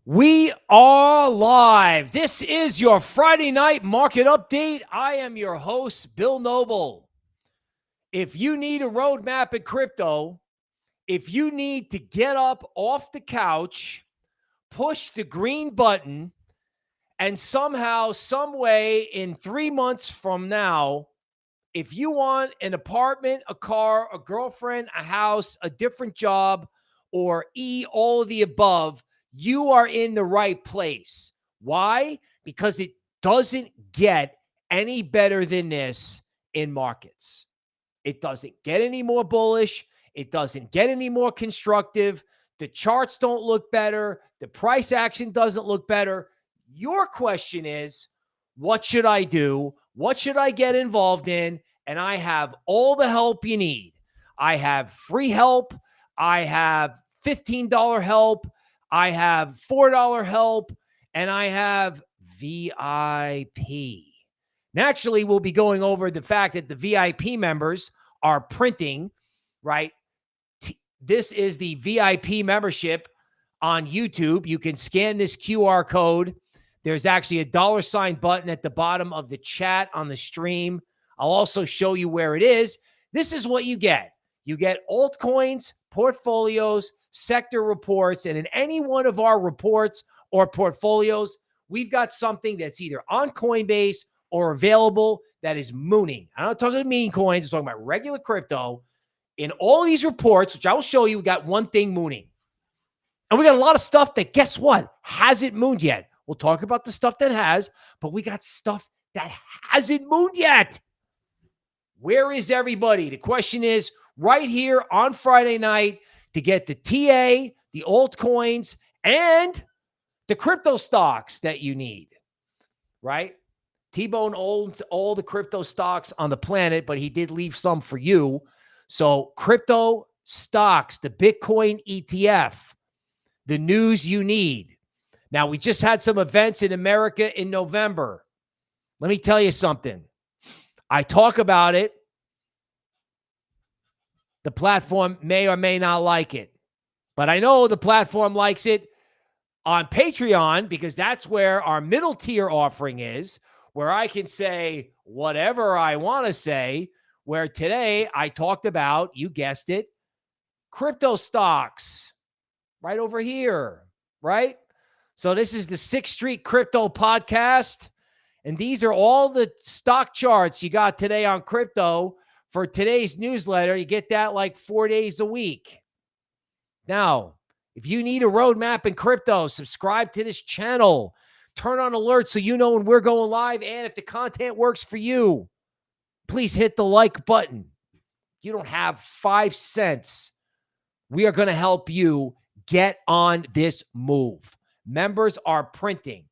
We are live. This is your Friday night market update. I am your host, Bill Noble. If you need a roadmap in crypto, if you need to get up off the couch, push the green button, and somehow, some way in 3 months from now, if you want an apartment, a car, a girlfriend, a house, a different job, or all of the above, you are in the right place. Why? Because it doesn't get any better than this in markets. It doesn't get any more bullish. It doesn't get any more constructive. The charts don't look better. The price action doesn't look better. Your question is, what should I do? What should I get involved in? And I have all the help you need. I have free help. I have $15 help. I have $4 help. And I have VIP. Naturally, we'll be going over the fact that the VIP members are printing, right? This is the VIP membership on YouTube. You can scan this QR code. There's actually a $ button at the bottom of the chat on the stream. I'll also show you where it is. This is what you get. You get altcoins, portfolios, sector reports, and in any one of our reports or portfolios, we've got something that's either on Coinbase or available that is mooning. I'm not talking about meme coins. I'm talking about regular crypto. In all these reports, which I will show you, we got one thing mooning. And we got a lot of stuff that, guess what, hasn't mooned yet. We'll talk about the stuff that has, but we got stuff that hasn't mooned yet. Where is everybody? The question is right here on Friday night to get the TA, the altcoins, and the crypto stocks that you need, right? T-Bone owns all the crypto stocks on the planet, but he did leave some for you. So crypto stocks, the Bitcoin ETF, the news you need. Now, we just had some events in America in November. Let me tell you something. I talk about it. The platform may or may not like it. But I know the platform likes it on Patreon because that's where our middle tier offering is, where I can say whatever I want to say, where today I talked about, you guessed it, crypto stocks right over here, right? So this is the 6th Street Crypto Podcast, and these are all the stock charts you got today on crypto for today's newsletter. You get that like 4 days a week. Now, if you need a roadmap in crypto, subscribe to this channel. Turn on alerts so you know when we're going live, and if the content works for you, please hit the like button. You don't have 5 cents. We are going to help you get on this move. Members are printing.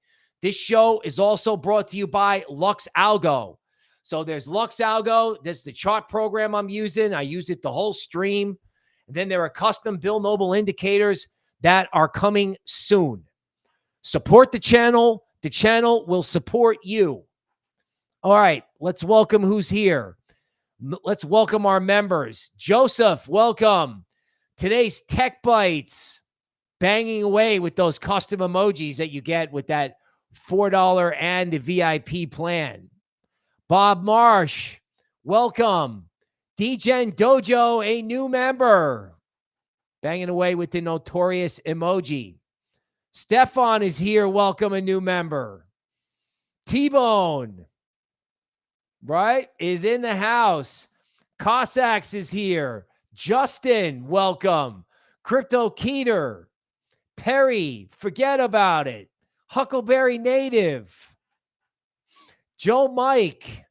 This show is also brought to you by LuxAlgo. So there's LuxAlgo. This is the chart program I'm using. I use it the whole stream. And then there are custom Bill Noble indicators that are coming soon. Support the channel. The channel will support you. All right, let's welcome who's here. Let's welcome our members. Joseph, welcome. Today's Tech Bites, banging away with those custom emojis that you get with that $4 and the VIP plan. Bob Marsh, welcome. DGen Dojo, a new member, banging away with the notorious emoji. Stefan is here, welcome, a new member. T-Bone, right, is in the house. Cossacks is here. Justin, welcome. Crypto Keeter. Perry, forget about it. Huckleberry Native. Joe Mike.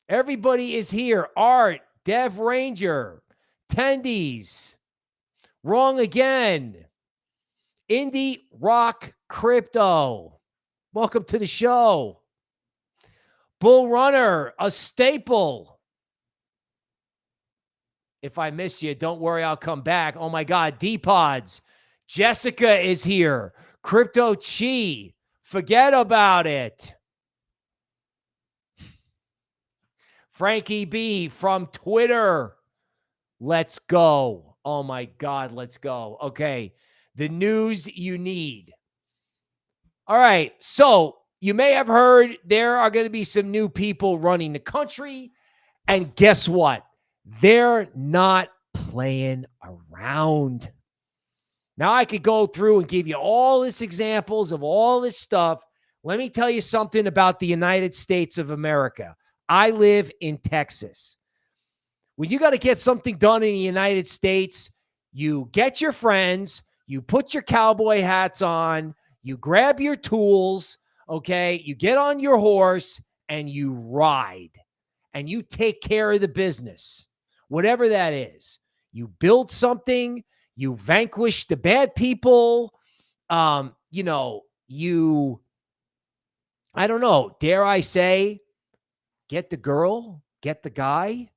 Everybody is here. Art, Dev Ranger, Tendies. Wrong again. Indie Rock Crypto. Welcome to the show. Bull Runner, a staple. If I missed you, don't worry, I'll come back. Oh my God, D-Pods. Jessica is here. Crypto Chi. Forget about it. Frankie B from Twitter. Let's go. Oh my God, let's go. Okay. the news you need. All right. So you may have heard there are going to be some new people running the country. And guess what? They're not playing around. Now, I could go through and give you all these examples of all this stuff. Let me tell you something about the United States of America. I live in Texas. When you got to get something done in the United States, you get your friends, you put your cowboy hats on, you grab your tools, okay? You get on your horse and you ride and you take care of the business, whatever that is. You build something, you vanquish the bad people, I don't know, dare I say, get the girl, get the guy,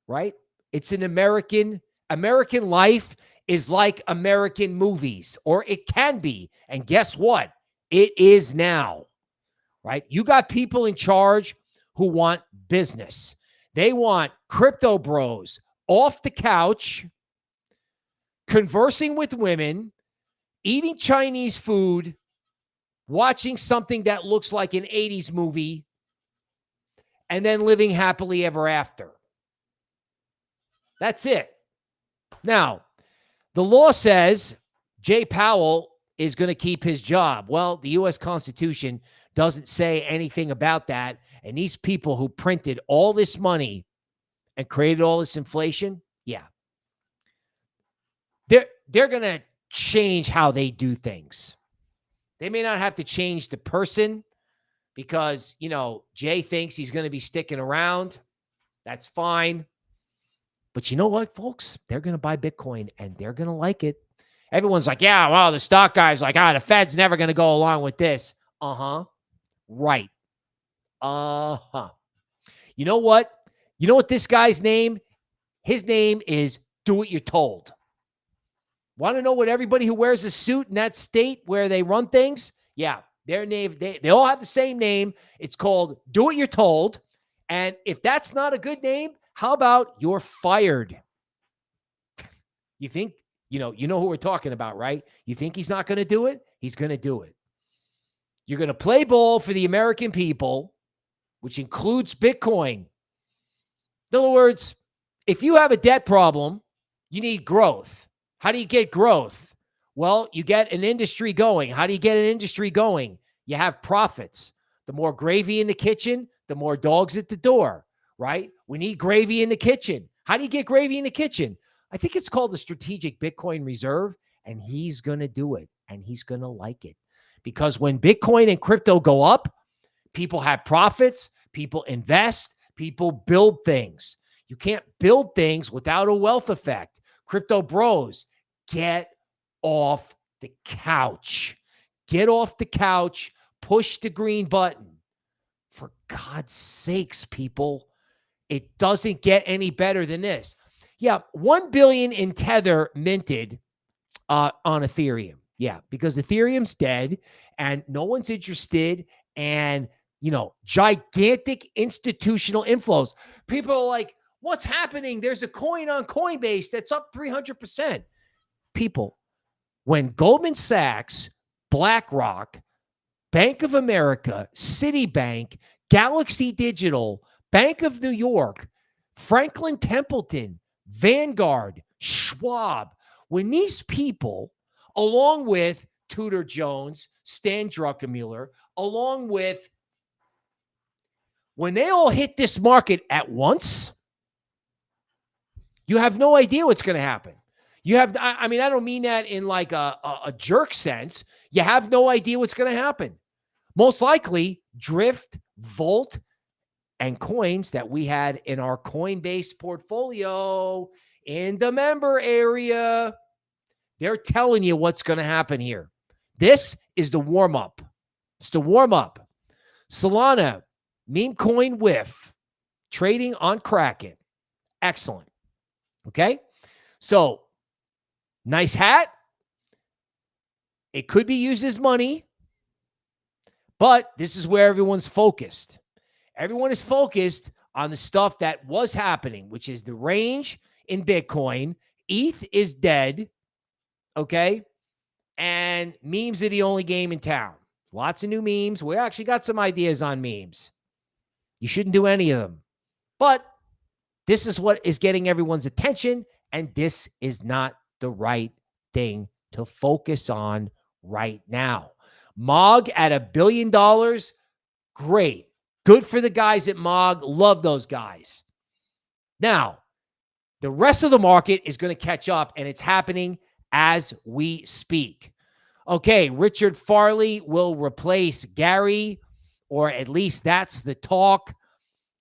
right? It's an American life is like American movies, or it can be. And guess what? It is now, right? You got people in charge who want business. They want crypto bros off the couch, conversing with women, eating Chinese food, watching something that looks like an 80s movie, and then living happily ever after. That's it. Now, the law says Jay Powell is going to keep his job. Well, the U.S. Constitution doesn't say anything about that. And these people who printed all this money and created all this inflation, yeah, they're going to change how they do things. They may not have to change the person because, Jay thinks he's going to be sticking around. That's fine. But you know what, folks? They're going to buy Bitcoin and they're going to like it. Everyone's like, yeah, well, the stock guy's like, the Fed's never going to go along with this. Uh-huh. Right. Uh-huh. You know what? You know what this guy's name? His name is Do What You're Told. Want to know what everybody who wears a suit in that state where they run things? Yeah, their name, they all have the same name. It's called Do What You're Told. And if that's not a good name, how about you're fired? You think, you know who we're talking about, right? You think he's not going to do it? He's going to do it. You're going to play ball for the American people, which includes Bitcoin. In other words, if you have a debt problem, you need growth. How do you get growth? Well, you get an industry going. How do you get an industry going? You have profits. The more gravy in the kitchen, the more dogs at the door, right? We need gravy in the kitchen. How do you get gravy in the kitchen? I think it's called the Strategic Bitcoin Reserve, and he's going to do it, and he's going to like it. Because when Bitcoin and crypto go up, people have profits, people invest, people build things. You can't build things without a wealth effect. Crypto bros, get off the couch. Get off the couch. Push the green button. For God's sakes, people, it doesn't get any better than this. Yeah, 1 billion in Tether minted on Ethereum. Yeah, because Ethereum's dead and no one's interested. And, gigantic institutional inflows. People are like, what's happening? There's a coin on Coinbase that's up 300%. People, when Goldman Sachs, BlackRock, Bank of America, Citibank, Galaxy Digital, Bank of New York, Franklin Templeton, Vanguard, Schwab, when these people, along with Tudor Jones, Stan Druckenmiller, along with, when they all hit this market at once, you have no idea what's going to happen. You have, I don't mean that in like a jerk sense. You have no idea what's going to happen. Most likely, Drift, Volt, and coins that we had in our Coinbase portfolio in the member area, they're telling you what's going to happen here. This is the warm-up. It's the warm-up. Solana, meme coin whiff, trading on Kraken. Excellent. Okay? So, nice hat. It could be used as money, but this is where everyone's focused. Everyone is focused on the stuff that was happening, which is the range in Bitcoin. ETH is dead. Okay? and memes are the only game in town. Lots of new memes. We actually got some ideas on memes. You shouldn't do any of them. But this is what is getting everyone's attention, and this is not the right thing to focus on right now. MOG at $1 billion, great. Good for the guys at MOG. Love those guys. Now, the rest of the market is going to catch up, and it's happening as we speak. Okay, Richard Farley will replace Gary, or at least that's the talk.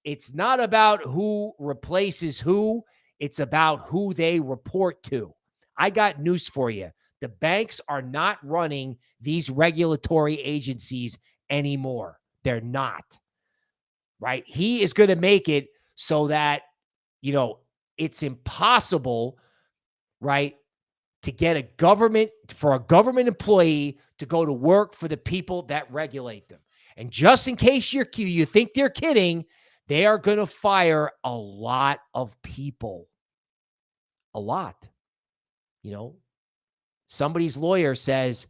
It's not about who replaces who. It's about who they report to. I got news for you. The banks are not running these regulatory agencies anymore. They're not. Right? He is going to make it so that, it's impossible, right, to get a government employee to go to work for the people that regulate them. And just in case you think they're kidding, they are going to fire a lot of people. A lot. Somebody's lawyer says,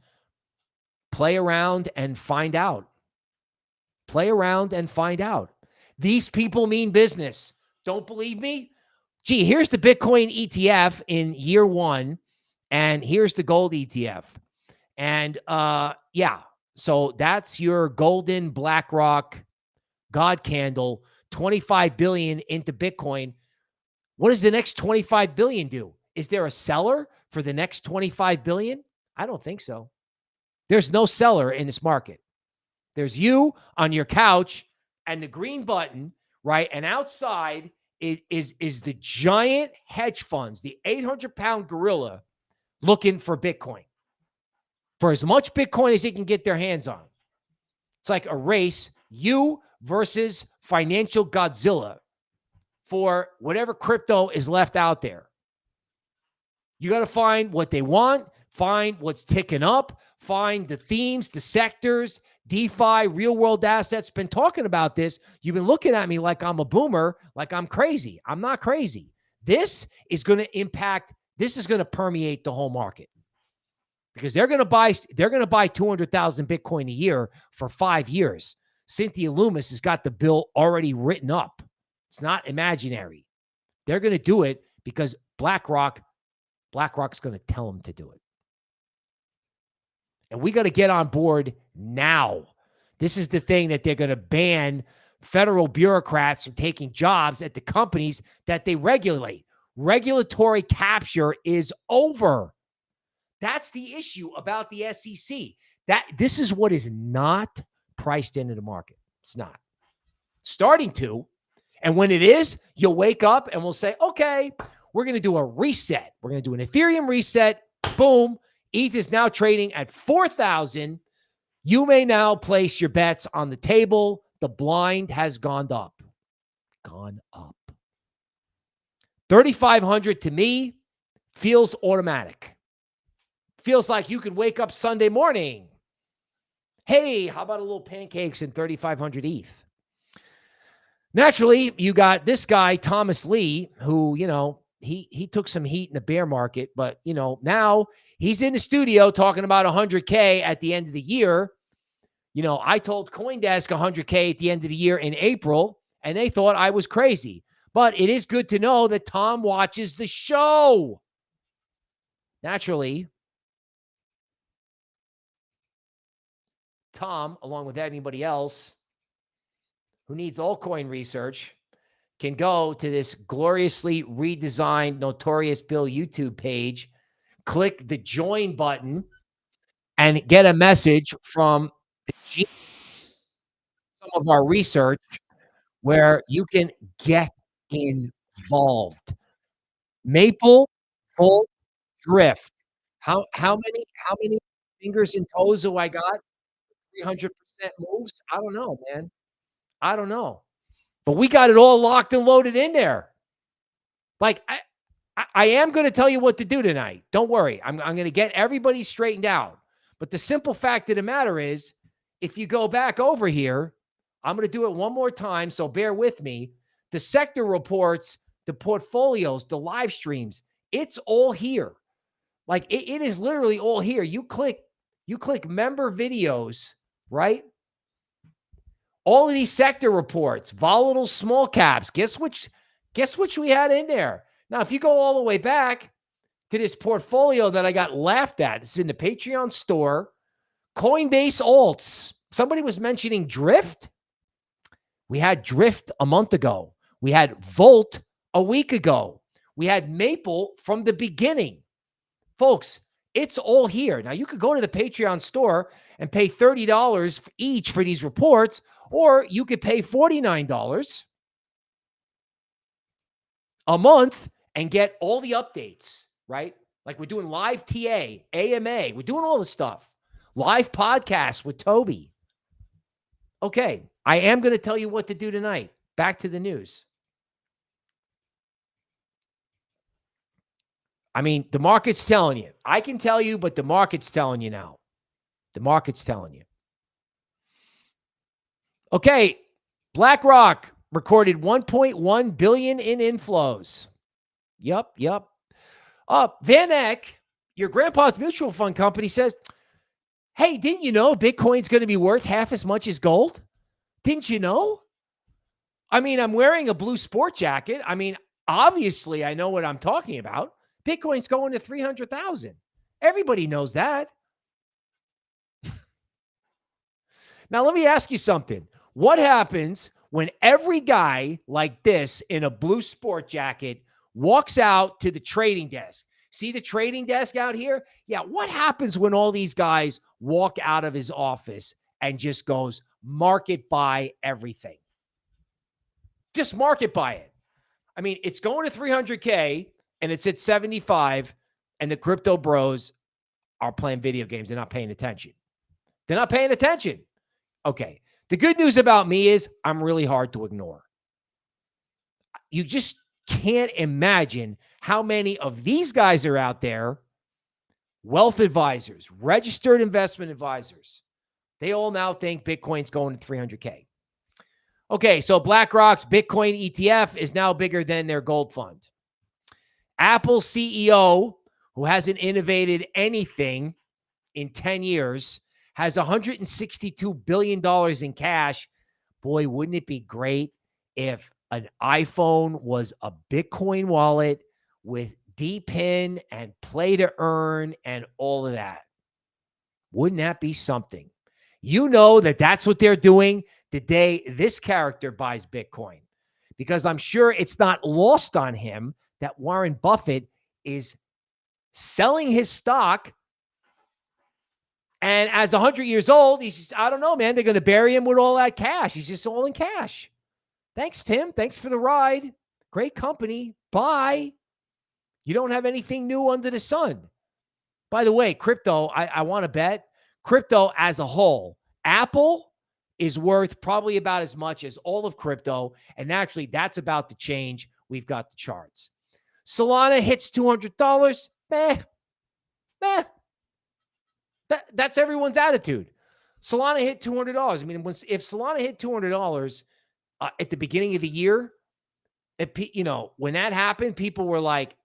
play around and find out. Play around and find out. These people mean business. Don't believe me? Gee, here's the Bitcoin ETF in year 1, and here's the gold ETF. And so that's your golden BlackRock God candle, 25 billion into Bitcoin. What does the next 25 billion do? Is there a seller for the next 25 billion? I don't think so. There's no seller in this market. There's you on your couch and the green button, right? And outside is the giant hedge funds, the 800-pound gorilla looking for Bitcoin, for as much Bitcoin as they can get their hands on. It's like a race, you versus financial Godzilla, for whatever crypto is left out there. You got to find what they want, find what's ticking up, find the themes, the sectors, DeFi, real world assets. Been talking about this. You've been looking at me like I'm a boomer, like I'm crazy. I'm not crazy. This is going to impact, this is going to permeate the whole market, because they're going to buy 200,000 Bitcoin a year for 5 years. Cynthia Loomis has got the bill already written up. It's not imaginary. They're going to do it because BlackRock's going to tell them to do it. And we got to get on board now. This is the thing that they're going to ban federal bureaucrats from taking jobs at the companies that they regulate. Regulatory capture is over. That's the issue about the SEC. This is what is not priced into the market. It's not. Starting to. And when it is, you'll wake up and we'll say, okay, we're going to do a reset. We're going to do an Ethereum reset. Boom. ETH is now trading at 4,000. You may now place your bets on the table. The blind has gone up. 3,500 to me feels automatic. Feels like you could wake up Sunday morning. Hey, how about a little pancakes and 3,500 ETH? Naturally, you got this guy, Thomas Lee, who, he took some heat in the bear market, but, now he's in the studio talking about 100K at the end of the year. I told CoinDesk 100K at the end of the year in April, and they thought I was crazy. But it is good to know that Tom watches the show. Naturally, Tom, along with anybody else who needs altcoin research, can go to this gloriously redesigned Notorious Bill YouTube page, click the join button, and get a message from some of our research where you can get involved. Maple Full Drift. How many fingers and toes do I got? 300% moves? I don't know, man. I don't know. But we got it all locked and loaded in there. Like, I am going to tell you what to do tonight. Don't worry. I'm going to get everybody straightened out. But the simple fact of the matter is, if you go back over here, I'm going to do it one more time, so bear with me. The sector reports, the portfolios, the live streams, it's all here. Like it is literally all here. You click member videos, right? All of these sector reports, volatile small caps. Guess which we had in there? Now, if you go all the way back to this portfolio that I got laughed at, it's in the Patreon store, Coinbase alts. Somebody was mentioning Drift. We had Drift a month ago. We had Volt a week ago. We had Maple from the beginning. Folks, it's all here. Now, you could go to the Patreon store and pay $30 each for these reports, or you could pay $49 a month and get all the updates, right? Like we're doing live TA, AMA. We're doing all this stuff. Live podcast with Toby. Okay, I am going to tell you what to do tonight. Back to the news. I mean, the market's telling you. I can tell you, but the market's telling you now. The market's telling you. Okay, BlackRock recorded $1.1 billion in inflows. Yep. Van Eck, your grandpa's mutual fund company, says, hey, didn't you know Bitcoin's going to be worth half as much as gold? Didn't you know? I mean, I'm wearing a blue sport jacket. I mean, obviously, I know what I'm talking about. Bitcoin's going to 300,000. Everybody knows that. Now, let me ask you something. What happens when every guy like this in a blue sport jacket walks out to the trading desk? See the trading desk out here? Yeah, what happens when all these guys walk out of his office and just goes, market buy everything? Just market buy it. I mean, it's going to 300K and it's at 75, and the crypto bros are playing video games. They're not paying attention. They're not paying attention. Okay. The good news about me is I'm really hard to ignore. You just can't imagine how many of these guys are out there, wealth advisors, registered investment advisors. They all now think Bitcoin's going to 300K. Okay, so BlackRock's Bitcoin ETF is now bigger than their gold fund. Apple CEO, who hasn't innovated anything in 10 years, has $162 billion in cash. Boy, wouldn't it be great if an iPhone was a Bitcoin wallet with DPIN and play to earn and all of that? Wouldn't that be something? You know that that's what they're doing the day this character buys Bitcoin, because I'm sure it's not lost on him that Warren Buffett is selling his stock. And as 100 years old, he's just, I don't know, man, they're going to bury him with all that cash. He's just all in cash. Thanks, Tim. Thanks for the ride. Great company. Bye. You don't have anything new under the sun. By the way, crypto, I want to bet crypto as a whole, Apple is worth probably about as much as all of crypto. And actually, that's about to change. We've got the charts. Solana hits $200. Meh. That's everyone's attitude. Solana hit $200. I mean, if Solana hit $200 at the beginning of the year, when that happened, people were like,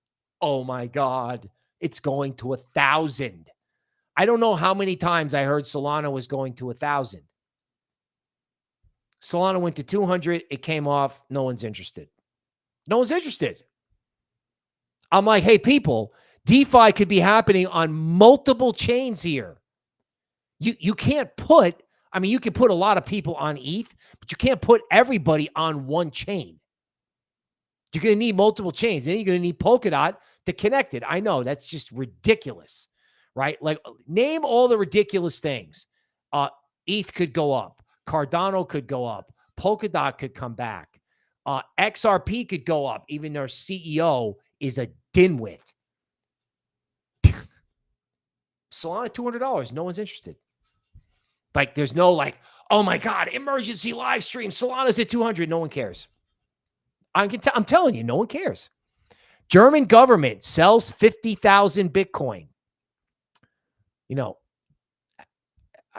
oh my God, it's going to 1,000. I don't know how many times I heard Solana was going to 1,000. Solana went to 200. It came off. No one's interested. No one's interested. I'm like, hey, people, DeFi could be happening on multiple chains here. You can't put, I mean, you can put a lot of people on ETH, but you can't put everybody on one chain. You're going to need multiple chains. Then you're going to need Polkadot to connect it. I know that's just ridiculous, right? Like, name all the ridiculous things. ETH could go up. Cardano could go up. Polkadot could come back. XRP could go up, even their CEO is a dimwit. Solana, $200. No one's interested. Like, there's no like, oh my God, emergency live stream. Solana's at 200. No one cares. I'm telling you, no one cares. German government sells 50,000 Bitcoin. You know,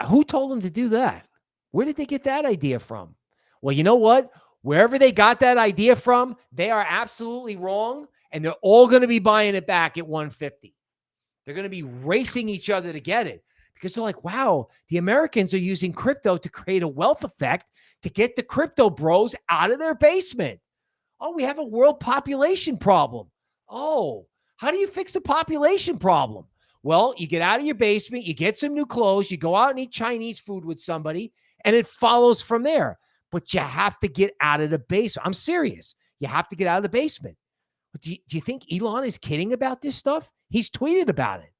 who told them to do that? Where did they get that idea from? Well, you know what? Wherever they got that idea from, they are absolutely wrong, and they're all going to be buying it back at 150. They're going to be racing each other to get it because they're like, wow, the Americans are using crypto to create a wealth effect to get the crypto bros out of their basement. Oh, we have a world population problem. Oh, how do you fix a population problem? Well, you get out of your basement, you get some new clothes, you go out and eat Chinese food with somebody, and it follows from there. But you have to get out of the basement. I'm serious. You have to get out of the basement. But do you think Elon is kidding about this stuff? He's tweeted about it.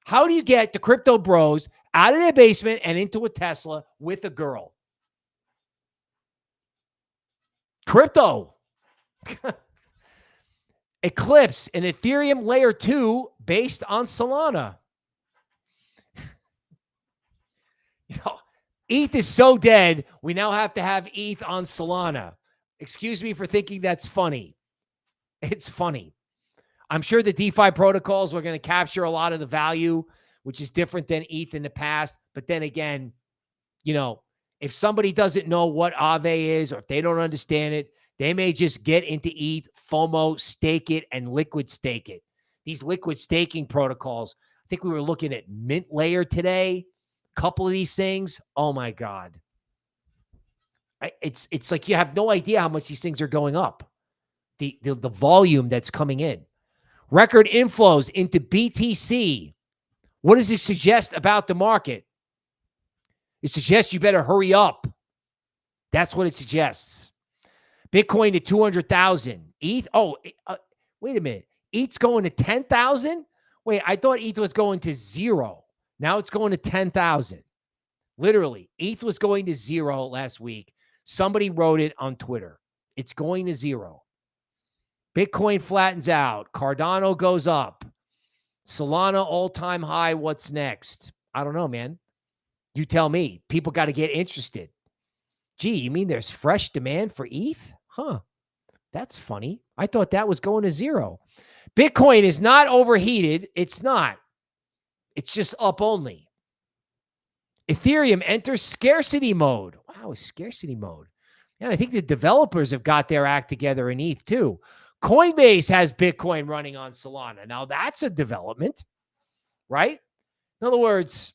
How do you get the crypto bros out of their basement and into a Tesla with a girl? Crypto. Eclipse, an Ethereum layer 2 based on Solana. ETH is so dead, we now have to have ETH on Solana. Excuse me for thinking that's funny. It's funny. I'm sure the DeFi protocols were going to capture a lot of the value, which is different than ETH in the past. But then again, if somebody doesn't know what Aave is, or if they don't understand it, they may just get into ETH, FOMO, stake it, and liquid stake it. These liquid staking protocols, I think we were looking at Mint Layer today. A couple of these things, oh my God. It's like you have no idea how much these things are going up. The volume that's coming in. Record inflows into BTC. What does it suggest about the market? It suggests you better hurry up. That's what it suggests. Bitcoin to 200,000. ETH, wait a minute. ETH's going to 10,000? Wait, I thought ETH was going to 0. Now it's going to 10,000. Literally, ETH was going to 0 last week. Somebody wrote it on Twitter. It's going to 0. Bitcoin flattens out. Cardano goes up. Solana all-time high. What's next? I don't know, man. You tell me. People got to get interested. Gee, you mean there's fresh demand for ETH? Huh. That's funny. I thought that was going to 0. Bitcoin is not overheated. It's not. It's just up only. Ethereum enters scarcity mode. Wow, scarcity mode. And I think the developers have got their act together in ETH too. Coinbase has Bitcoin running on Solana. Now that's a development, right? In other words,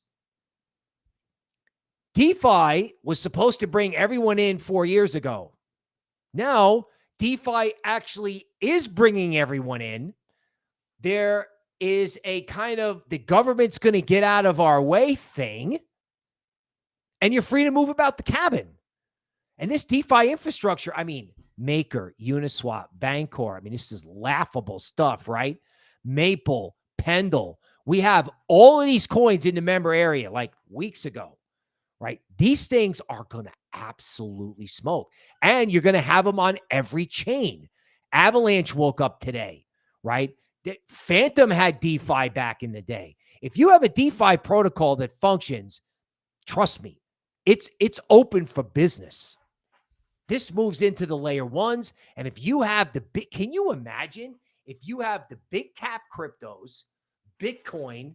DeFi was supposed to bring everyone in 4 years ago. Now, DeFi actually is bringing everyone in. There is a kind of the government's going to get out of our way thing, and you're free to move about the cabin. And this DeFi infrastructure, I mean, Maker, Uniswap, Bancor, I mean, this is laughable stuff, right? Maple, Pendle. We have all of these coins in the member area like weeks ago, right? These things are going to absolutely smoke. And you're going to have them on every chain. Avalanche woke up today, right? Phantom had DeFi back in the day. If you have a DeFi protocol that functions, trust me, it's open for business. This moves into the layer ones. And if you have can you imagine if you have the big cap cryptos, Bitcoin,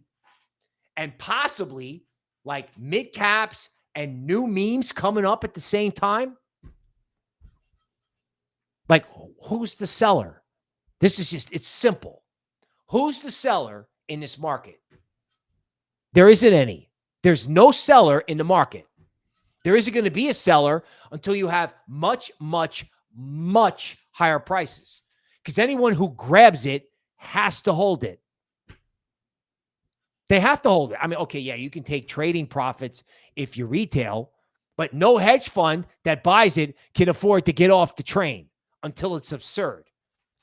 and possibly like mid caps and new memes coming up at the same time? Like, who's the seller? This is just, it's simple. Who's the seller in this market? There isn't any. There's no seller in the market. There isn't going to be a seller until you have much, much, much higher prices. Because anyone who grabs it has to hold it. They have to hold it. I mean, okay, yeah, you can take trading profits if you retail, but no hedge fund that buys it can afford to get off the train until it's absurd.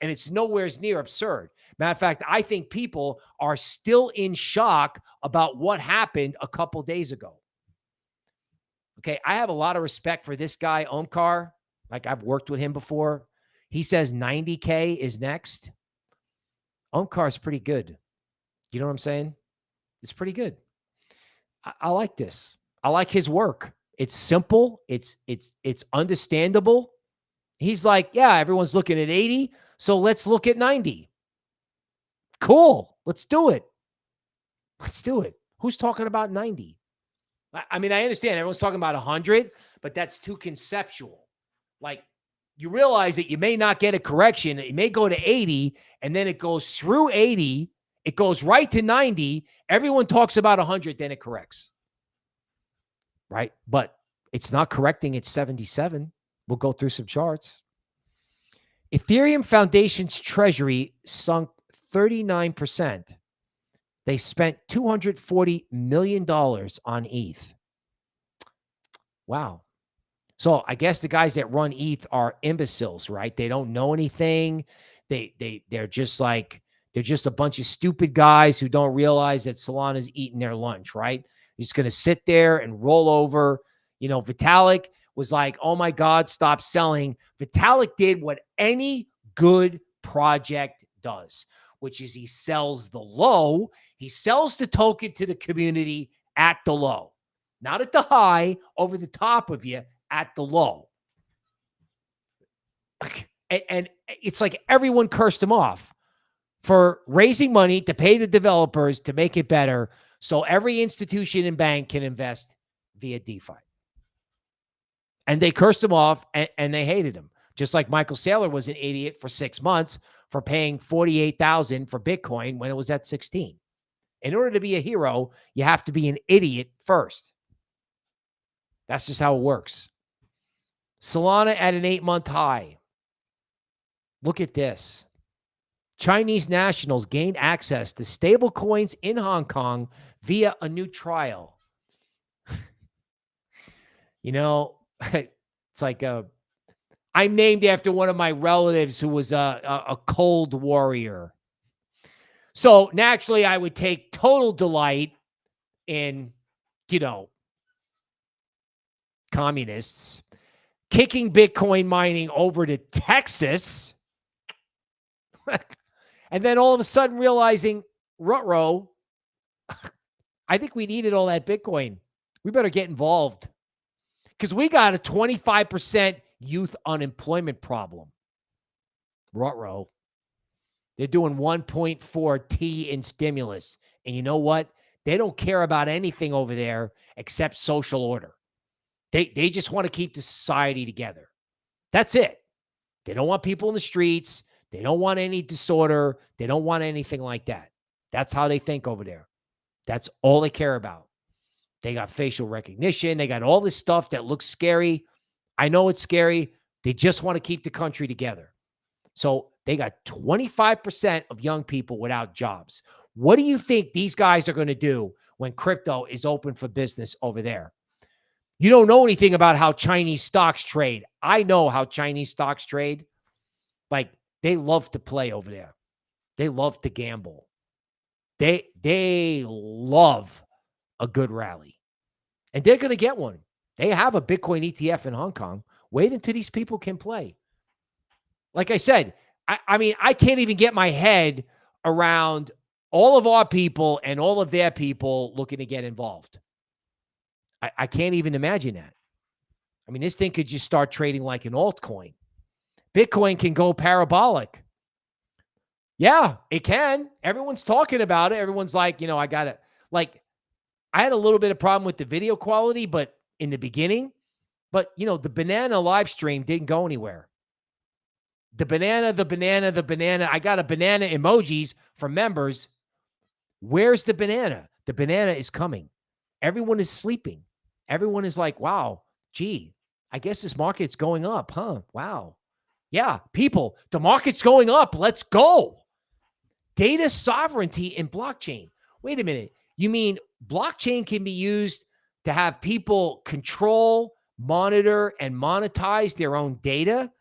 And it's nowhere near absurd. Matter of fact, I think people are still in shock about what happened a couple days ago. Okay, I have a lot of respect for this guy, Omkar. Like, I've worked with him before. He says 90K is next. Omkar is pretty good. You know what I'm saying? It's pretty good. I like this. I like his work. It's simple. It's understandable. He's like, yeah, everyone's looking at 80, so let's look at 90. Cool. Let's do it. Let's do it. Who's talking about 90? I mean, I understand everyone's talking about 100, but that's too conceptual. Like, you realize that you may not get a correction. It may go to 80, and then it goes through 80, It goes right to 90. Everyone talks about 100, then it corrects. Right? But it's not correcting at 77. We'll go through some charts. Ethereum Foundation's treasury sunk 39%. They spent $240 million on ETH. Wow. So I guess the guys that run ETH are imbeciles, right? They don't know anything. They're just like, they're just a bunch of stupid guys who don't realize that Solana's eating their lunch, right? You're just going to sit there and roll over. You know, Vitalik was like, oh my God, stop selling. Vitalik did what any good project does, which is he sells the low. He sells the token to the community at the low, not at the high over the top of you, at the low. And it's like everyone cursed him off for raising money to pay the developers to make it better so every institution and bank can invest via DeFi. And they cursed him off and they hated him. Just like Michael Saylor was an idiot for 6 months for paying $48,000 for Bitcoin when it was at 16. In order to be a hero, you have to be an idiot first. That's just how it works. Solana at an 8-month high. Look at this. Chinese nationals gained access to stable coins in Hong Kong via a new trial. You know, it's like I'm named after one of my relatives who was a cold warrior. So naturally, I would take total delight in, you know, communists kicking Bitcoin mining over to Texas. And then all of a sudden realizing, ruh-roh, I think we needed all that Bitcoin. We better get involved because we got a 25% youth unemployment problem. Ruh-roh. They're doing 1.4 T in stimulus. And you know what? They don't care about anything over there except social order. They just want to keep the society together. That's it. They don't want people in the streets. They don't want any disorder. They don't want anything like that. That's how they think over there. That's all they care about. They got facial recognition. They got all this stuff that looks scary. I know it's scary. They just want to keep the country together. So they got 25% of young people without jobs. What do you think these guys are going to do when crypto is open for business over there? You don't know anything about how Chinese stocks trade. I know how Chinese stocks trade. Like, they love to play over there. They love to gamble. They love a good rally. And they're going to get one. They have a Bitcoin ETF in Hong Kong. Wait until these people can play. Like I said, I mean, I can't even get my head around all of our people and all of their people looking to get involved. I can't even imagine that. I mean, this thing could just start trading like an altcoin. Bitcoin can go parabolic. Yeah, it can. Everyone's talking about it. Everyone's like, you know, I got to, like, I had a little bit of problem with the video quality, but in the beginning, but you know, the banana live stream didn't go anywhere. The banana. I got a banana emojis for members. Where's the banana? The banana is coming. Everyone is sleeping. Everyone is like, wow, gee, I guess this market's going up, huh? Wow. Yeah, people, the market's going up. Let's go. Data sovereignty in blockchain. Wait a minute. You mean blockchain can be used to have people control, monitor, and monetize their own data?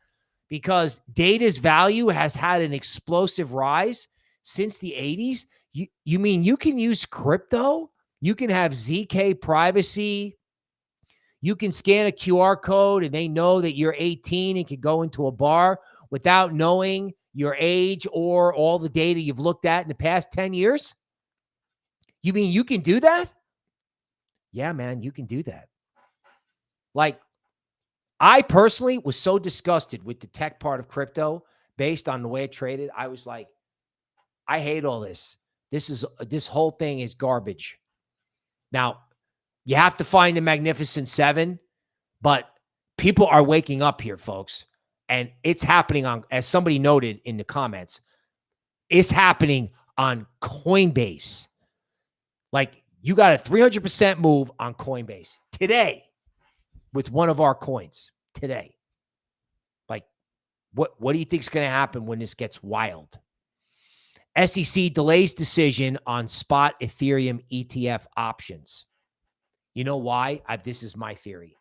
Because data's value has had an explosive rise since the 80s. You mean you can use crypto? You can have ZK privacy. You can scan a QR code and they know that you're 18 and can go into a bar without knowing your age or all the data you've looked at in the past 10 years? You mean you can do that? Yeah, man, you can do that. Like, I personally was so disgusted with the tech part of crypto based on the way it traded. I was like, I hate all this. This whole thing is garbage. Now, you have to find the Magnificent Seven, but people are waking up here, folks. And it's happening on, as somebody noted in the comments, it's happening on Coinbase. Like, you got a 300% move on Coinbase today with one of our coins today. Like, what do you think is going to happen when this gets wild? SEC delays decision on spot Ethereum ETF options. You know why? This is my theory.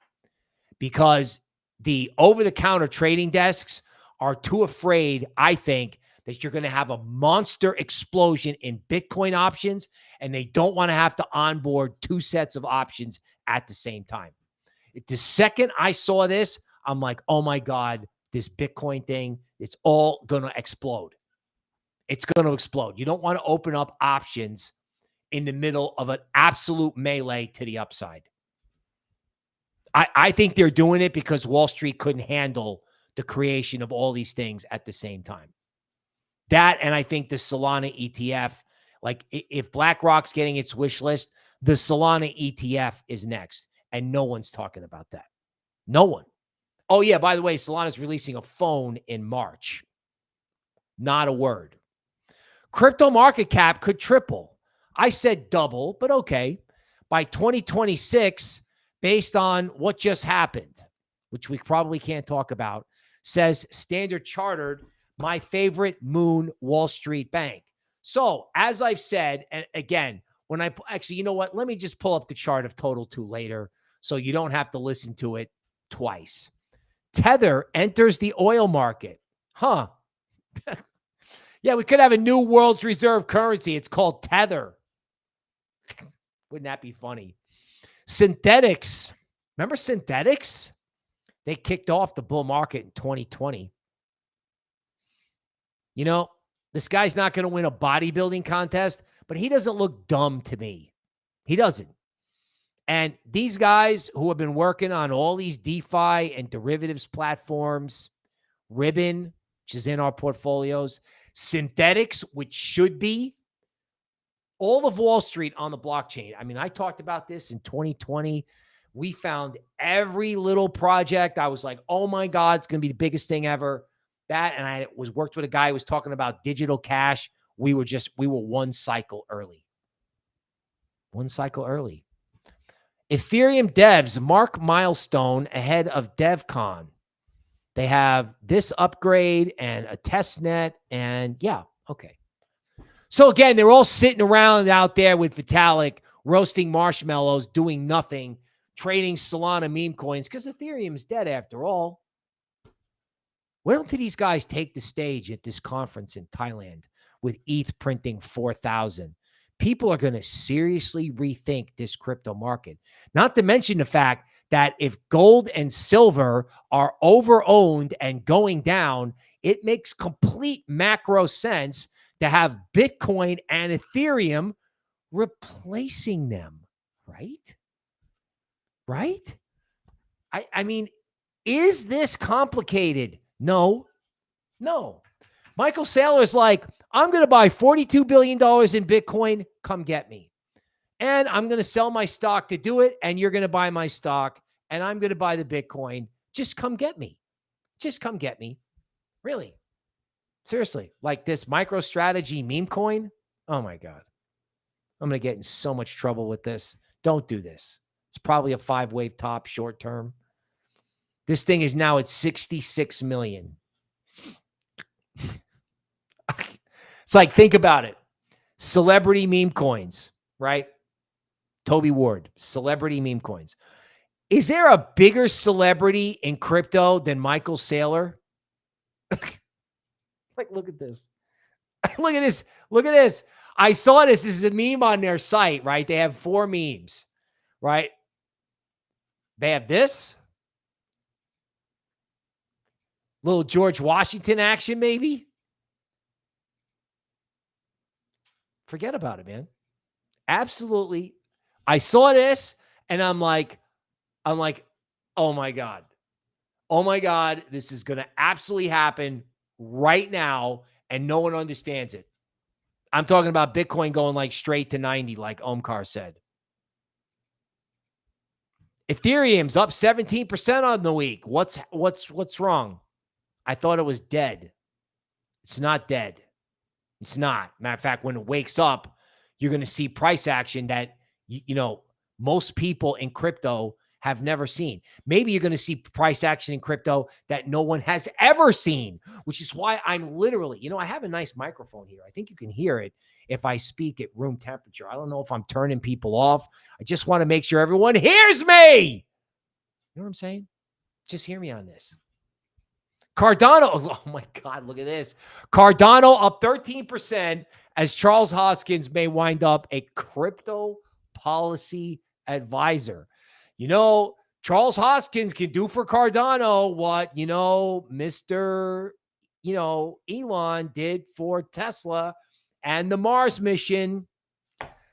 Because the over-the-counter trading desks are too afraid, I think, that you're going to have a monster explosion in Bitcoin options, and they don't want to have to onboard 2 sets of options at the same time. The second I saw this, I'm like, oh my God, this Bitcoin thing, it's all going to explode. It's going to explode. You don't want to open up options in the middle of an absolute melee to the upside. I think they're doing it because Wall Street couldn't handle the creation of all these things at the same time. That, and I think the Solana ETF, like if BlackRock's getting its wish list, the Solana ETF is next. And no one's talking about that. No one. Oh yeah, by the way, Solana's releasing a phone in March. Not a word. Crypto market cap could triple. I said double, but okay. By 2026, based on what just happened, which we probably can't talk about, says Standard Chartered, my favorite moon Wall Street bank. So, as I've said, and again, when I actually, you know what? Let me just pull up the chart of Total 2 later so you don't have to listen to it twice. Tether enters the oil market. Huh. Yeah, we could have a new world's reserve currency. It's called Tether. Wouldn't that be funny? Synthetics. Remember synthetics? They kicked off the bull market in 2020. You know, this guy's not going to win a bodybuilding contest, but he doesn't look dumb to me. He doesn't. And these guys who have been working on all these DeFi and derivatives platforms, Ribbon, which is in our portfolios, synthetics, which should be all of Wall Street on the blockchain. I mean, I talked about this in 2020. We found every little project. I was like, oh my God, it's going to be the biggest thing ever. That, and I worked with a guy who was talking about digital cash. We were one cycle early. One cycle early. Ethereum devs mark milestone ahead of DevCon. They have this upgrade and a test net, and yeah, okay. So again, they're all sitting around out there with Vitalik, roasting marshmallows, doing nothing, trading Solana meme coins, because Ethereum's dead after all. Why don't these guys take the stage at this conference in Thailand with ETH printing 4,000? People are going to seriously rethink this crypto market. Not to mention the fact that if gold and silver are over-owned and going down, it makes complete macro sense to have Bitcoin and Ethereum replacing them, right? Right? I mean, is this complicated? No. Michael Saylor's like, I'm going to buy $42 billion in Bitcoin. Come get me. And I'm going to sell my stock to do it. And you're going to buy my stock. And I'm going to buy the Bitcoin. Just come get me. Just come get me. Really. Seriously. Like this MicroStrategy Memecoin. Oh my God. I'm going to get in so much trouble with this. Don't do this. It's probably a 5-wave top short term. This thing is now at 66 million. It's like, think about it. Celebrity meme coins, right? Toby Ward, celebrity meme coins. Is there a bigger celebrity in crypto than Michael Saylor? Like, look at this. Look at this. Look at this. I saw this. This is a meme on their site, right? They have 4 memes, right? They have this. Little George Washington action, maybe. Forget about it, man. Absolutely. I saw this and I'm like, oh my God. Oh my God. This is going to absolutely happen right now. And no one understands it. I'm talking about Bitcoin going like straight to 90, like Omkar said. Ethereum's up 17% on the week. What's wrong? I thought it was dead. It's not dead. It's not. Matter of fact, when it wakes up, you're going to see price action that, most people in crypto have never seen. Maybe you're going to see price action in crypto that no one has ever seen, which is why I'm literally, I have a nice microphone here. I think you can hear it if I speak at room temperature. I don't know if I'm turning people off. I just want to make sure everyone hears me. You know what I'm saying? Just hear me on this. Cardano, oh my God, look at this. Cardano up 13% as Charles Hoskins may wind up a crypto policy advisor. Charles Hoskins can do for Cardano what, Mr. Elon did for Tesla and the Mars mission.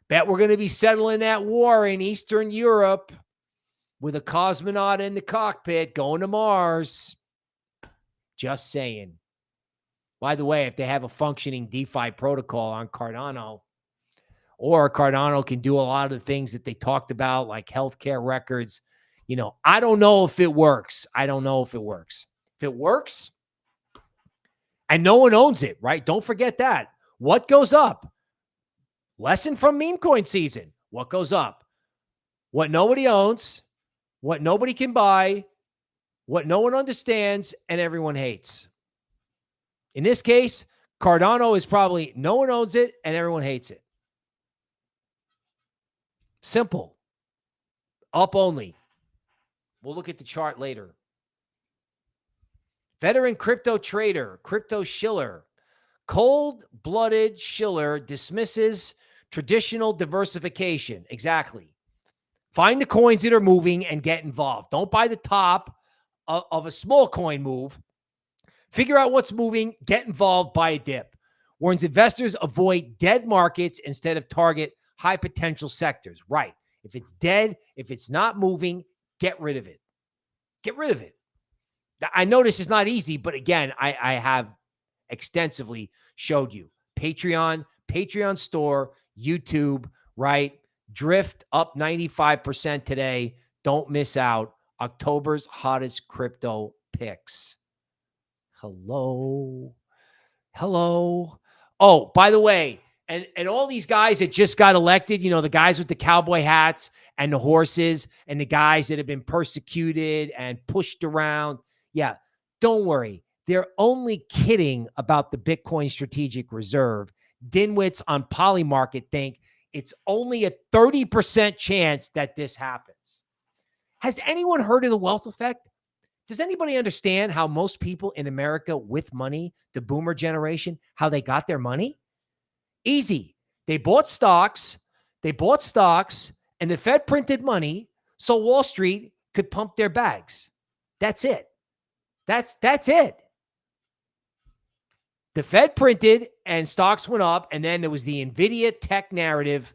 Bet we're going to be settling that war in Eastern Europe with a cosmonaut in the cockpit going to Mars. Just saying. By the way, if they have a functioning DeFi protocol on Cardano, or Cardano can do a lot of the things that they talked about, like healthcare records, I don't know if it works. I don't know if it works. If it works, and no one owns it, right? Don't forget that. What goes up? Lesson from meme coin season. What goes up? What nobody owns, what nobody can buy, what no one understands, and everyone hates. In this case, Cardano is probably no one owns it and everyone hates it. Simple. Up only. We'll look at the chart later. Veteran crypto trader, crypto shiller. Cold-blooded shiller dismisses traditional diversification. Exactly. Find the coins that are moving and get involved. Don't buy the top of a small coin move. Figure out what's moving, get involved, buy a dip. Warns investors avoid dead markets instead of target high potential sectors. Right. If it's dead, if it's not moving, get rid of it. Get rid of it. I know this is not easy, but again, I have extensively showed you. Patreon store, YouTube, right? Drift up 95% today. Don't miss out. October's hottest crypto picks. Hello. Oh, by the way, and all these guys that just got elected, the guys with the cowboy hats and the horses and the guys that have been persecuted and pushed around. Yeah, don't worry. They're only kidding about the Bitcoin strategic reserve. Dinwits on Polymarket think it's only a 30% chance that this happens. Has anyone heard of the wealth effect? Does anybody understand how most people in America with money, the boomer generation, how they got their money? Easy. They bought stocks, and the Fed printed money so Wall Street could pump their bags. That's it. That's it. The Fed printed and stocks went up, and then there was the NVIDIA tech narrative.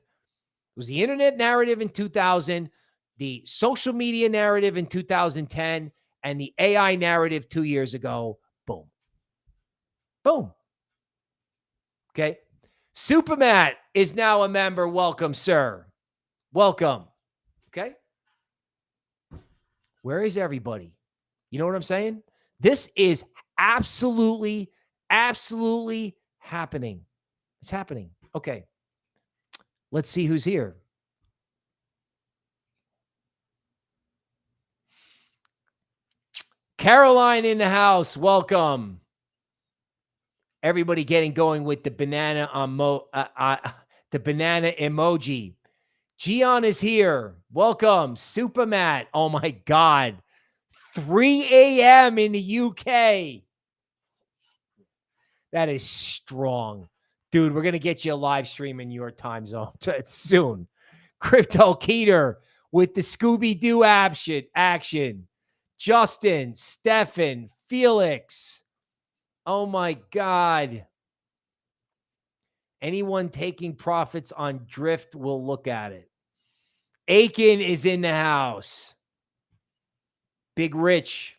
It was the internet narrative in 2000, the social media narrative in 2010, and the AI narrative 2 years ago. Boom. Boom. Okay. Supermat is now a member. Welcome, sir. Welcome. Okay. Where is everybody? You know what I'm saying? This is absolutely happening. It's happening. Okay. Let's see who's here. Caroline in the house. Welcome. Everybody getting going with the banana the banana emoji. Gian is here. Welcome. Supermat. Oh my God. 3 a.m. in the UK. That is strong. Dude, we're going to get you a live stream in your time zone soon. Crypto Keter with the Scooby-Doo action. Justin, Stefan, Felix. Oh my God. Anyone taking profits on drift will look at it. Aiken is in the house. Big Rich,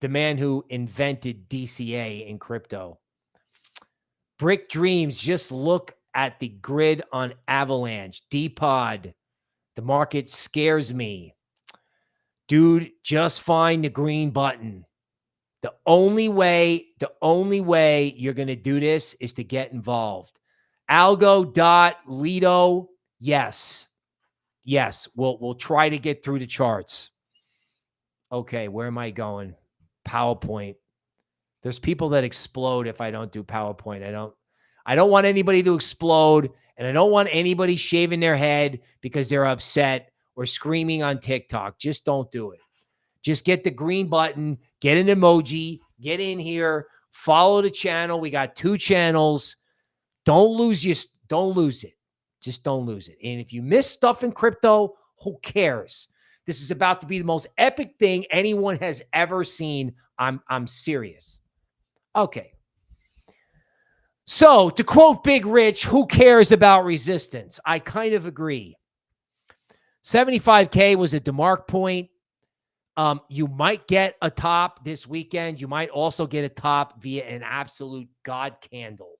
the man who invented DCA in crypto. Brick Dreams, just look at the grid on Avalanche. D-Pod, the market scares me. Dude, just find the green button. The only way you're going to do this is to get involved. Algo dot Lido, yes. Yes, we'll try to get through the charts. Okay, where am I going? PowerPoint. There's people that explode if I don't do PowerPoint. I don't want anybody to explode, and I don't want anybody shaving their head because they're upset or screaming on TikTok. Just don't do it. Just get the green button, get an emoji, get in here, follow the channel. We got 2 channels. Don't lose it. Just don't lose it. And if you miss stuff in crypto, who cares? This is about to be the most epic thing anyone has ever seen. I'm serious. Okay. So to quote Big Rich, who cares about resistance? I kind of agree. 75K was a DeMark point. You might get a top this weekend. You might also get a top via an absolute God candle,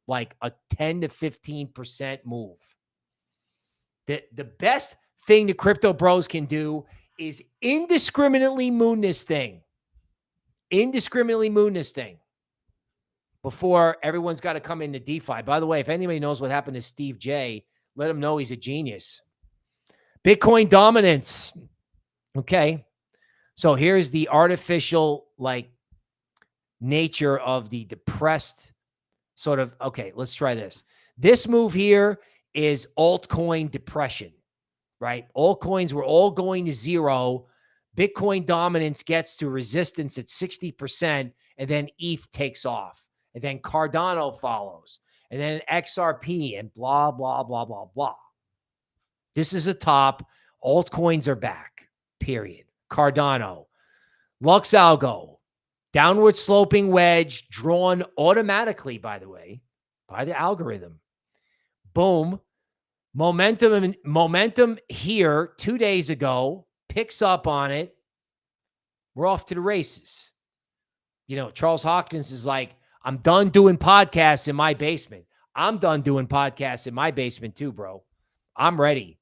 like a 10 to 15% move. The best thing the crypto bros can do is indiscriminately moon this thing. Indiscriminately moon this thing before everyone's got to come into DeFi. By the way, if anybody knows what happened to Steve J, let him know he's a genius. Bitcoin dominance. Okay. So here's the artificial nature of the depressed sort of, okay, let's try this. This move here is altcoin depression, right? Altcoins were all going to zero. Bitcoin dominance gets to resistance at 60%, and then ETH takes off. And then Cardano follows. And then XRP and blah, blah, blah, blah, blah. This is a top. Altcoins are back, period. Cardano. LuxAlgo. Downward sloping wedge drawn automatically, by the way, by the algorithm. Boom. Momentum here 2 days ago. Picks up on it. We're off to the races. You know, Charles Hawkins is like, I'm done doing podcasts in my basement. I'm done doing podcasts in my basement too, bro. I'm ready.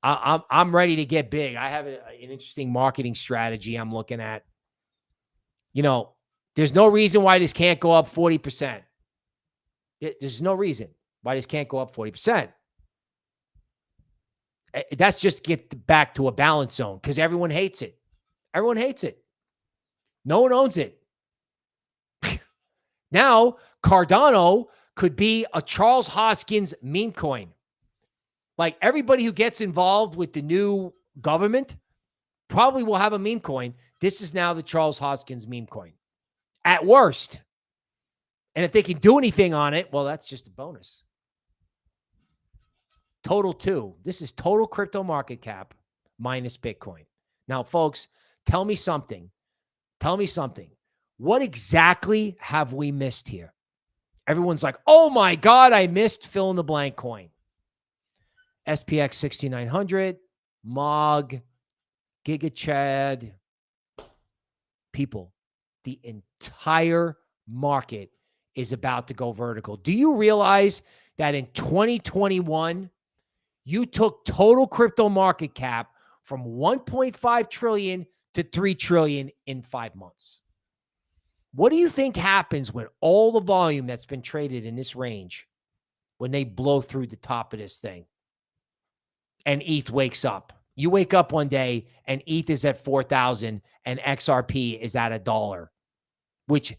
I'm ready to get big. I have an interesting marketing strategy I'm looking at. You know, there's no reason why this can't go up 40%. There's no reason why this can't go up 40%. That's just to get back to a balance zone because everyone hates it. Everyone hates it. No one owns it. Now, Cardano could be a Charles Hoskins meme coin. Like everybody who gets involved with the new government probably will have a meme coin. This is now the Charles Hoskins meme coin at worst. And if they can do anything on it, well, that's just a bonus. Total 2. This is total crypto market cap minus Bitcoin. Now, folks, tell me something. Tell me something. What exactly have we missed here? Everyone's like, oh my God, I missed fill in the blank coin. SPX 6900, MOG, Gigachad. People, the entire market is about to go vertical. Do you realize that in 2021, you took total crypto market cap from 1.5 trillion to 3 trillion in 5 months? What do you think happens when all the volume that's been traded in this range, when they blow through the top of this thing and ETH wakes up? You wake up one day and ETH is at 4,000 and XRP is at $1, which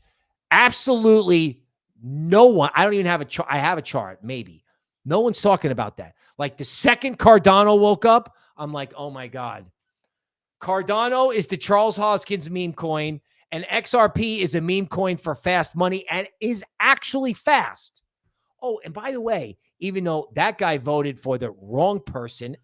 absolutely no one, I don't even have a chart. I have a chart, maybe. No one's talking about that. Like the second Cardano woke up, I'm like, oh my God. Cardano is the Charles Hoskins meme coin, and XRP is a meme coin for fast money and is actually fast. Oh, and by the way, even though that guy voted for the wrong person,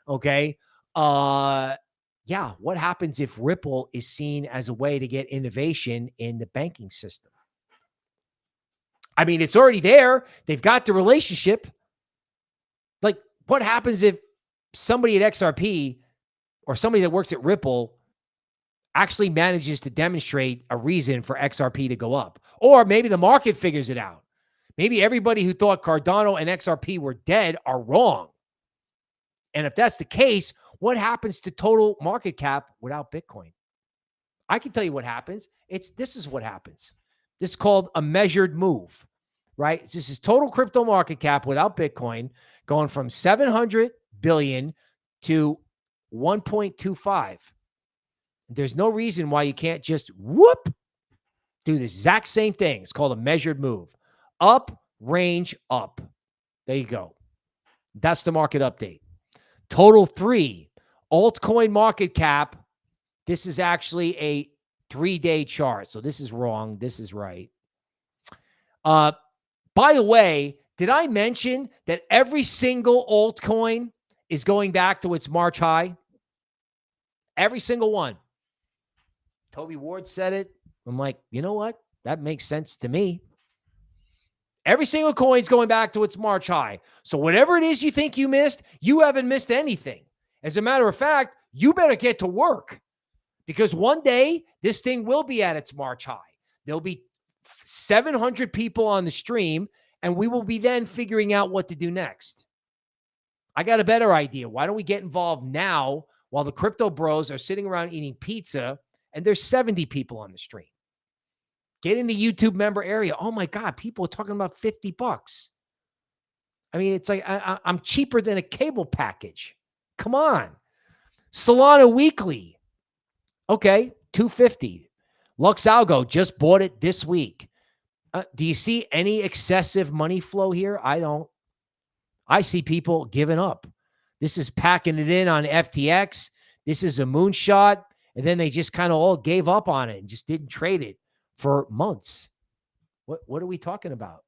okay, yeah, what happens if Ripple is seen as a way to get innovation in the banking system? I mean, it's already there. They've got the relationship. Like, what happens if somebody at XRP or somebody that works at Ripple actually manages to demonstrate a reason for XRP to go up? Or maybe the market figures it out. Maybe everybody who thought Cardano and XRP were dead are wrong. And if that's the case, what happens to total market cap without Bitcoin? I can tell you what happens. This is what happens. This is called a measured move, right? This is total crypto market cap without Bitcoin going from 700 billion to 1.25. There's no reason why you can't just do the exact same thing. It's called a measured move. Up, range, up. There you go. That's the market update. Total 3. Altcoin market cap. This is actually a 3-day chart. So this is wrong. This is right. By the way, did I mention that every single altcoin is going back to its March high? Every single one. Toby Ward said it. I'm like, you know what? That makes sense to me. Every single coin's going back to its March high. So whatever it is you think you missed, you haven't missed anything. As a matter of fact, you better get to work, because one day this thing will be at its March high. There'll be 700 people on the stream, and we will be then figuring out what to do next. I got a better idea. Why don't we get involved now while the crypto bros are sitting around eating pizza and there's 70 people on the stream? Get in the YouTube member area. Oh my God, people are talking about $50. I mean, it's like I'm cheaper than a cable package. Come on. Solana Weekly. Okay, $250. LuxAlgo just bought it this week. Do you see any excessive money flow here? I don't. I see people giving up. This is packing it in on FTX. This is a moonshot. And then they just kind of all gave up on it and just didn't trade it for months. What are we talking about?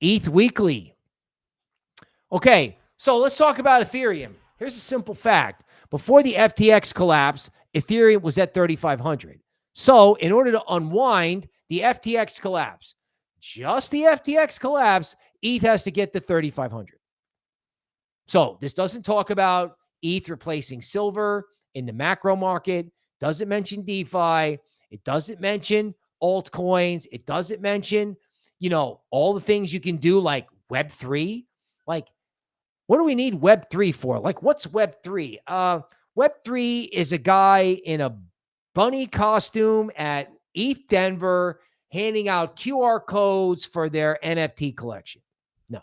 ETH Weekly. Okay, so let's talk about Ethereum. Here's a simple fact. Before the FTX collapse, Ethereum was at 3,500. So in order to unwind the FTX collapse, just the FTX collapse, ETH has to get to 3,500. So this doesn't talk about ETH replacing silver in the macro market. Doesn't mention DeFi. It doesn't mention altcoins. It doesn't mention, all the things you can do like Web3. Like, what do we need Web3 for? Like, what's Web3? Web3 is a guy in a bunny costume at ETH Denver handing out QR codes for their NFT collection. No,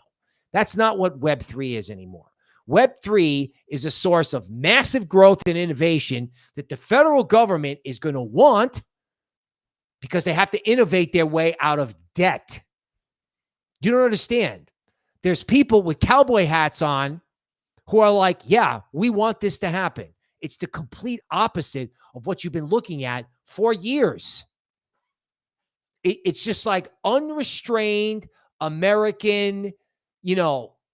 that's not what Web3 is anymore. Web3 is a source of massive growth and innovation that the federal government is going to want because they have to innovate their way out of debt. You don't understand. There's people with cowboy hats on who are like, yeah, we want this to happen. It's the complete opposite of what you've been looking at for years. It's just like unrestrained American,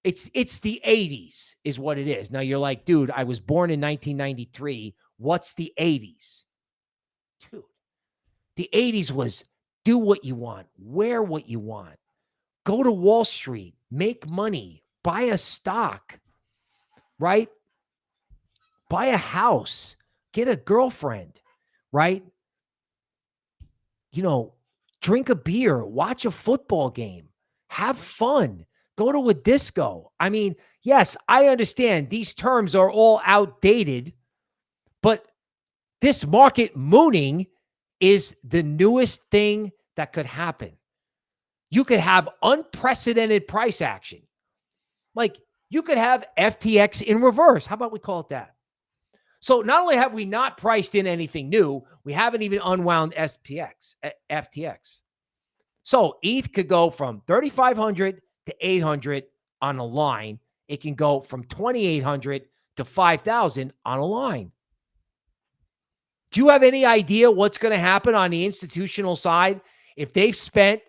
it's the 80s is what it is. Now you're like, dude, I was born in 1993. What's the 80s? Dude, the 80s was do what you want, wear what you want, go to Wall Street, make money, buy a stock, right? Buy a house, get a girlfriend, right? Drink a beer, watch a football game, have fun, go to a disco. I mean, yes, I understand these terms are all outdated, but this market mooning is the newest thing that could happen. You could have unprecedented price action. Like you could have FTX in reverse. How about we call it that? So not only have we not priced in anything new, we haven't even unwound FTX. So ETH could go from 3,500 to 800 on a line. It can go from 2,800 to 5,000 on a line. Do you have any idea what's going to happen on the institutional side? If they've spent,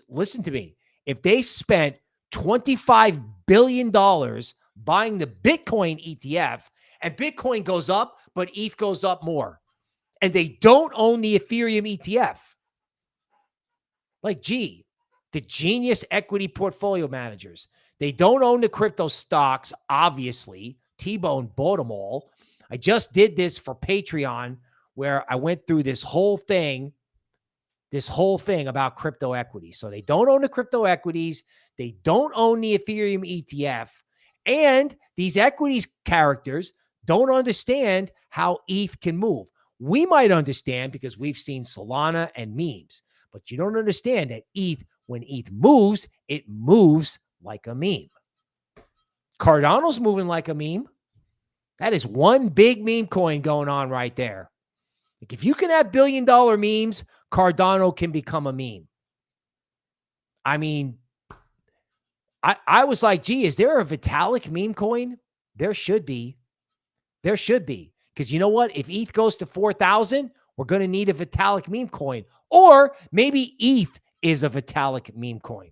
listen to me, if they've spent $25 billion buying the Bitcoin ETF, and Bitcoin goes up, but ETH goes up more, and they don't own the Ethereum ETF. Like, gee, the genius equity portfolio managers, they don't own the crypto stocks, obviously. T-Bone bought them all. I just did this for Patreon, where I went through this whole thing about crypto equities. So they don't own the crypto equities. They don't own the Ethereum ETF. And these equities characters don't understand how ETH can move. We might understand because we've seen Solana and memes, but you don't understand that ETH, when ETH moves, it moves like a meme. Cardano's moving like a meme. That is one big meme coin going on right there. Like if you can have billion-dollar memes, Cardano can become a meme. I mean, I was like, gee, is there a Vitalik meme coin? There should be. There should be. Because you know what? If ETH goes to 4,000, we're going to need a Vitalik meme coin. Or maybe ETH is a Vitalik meme coin.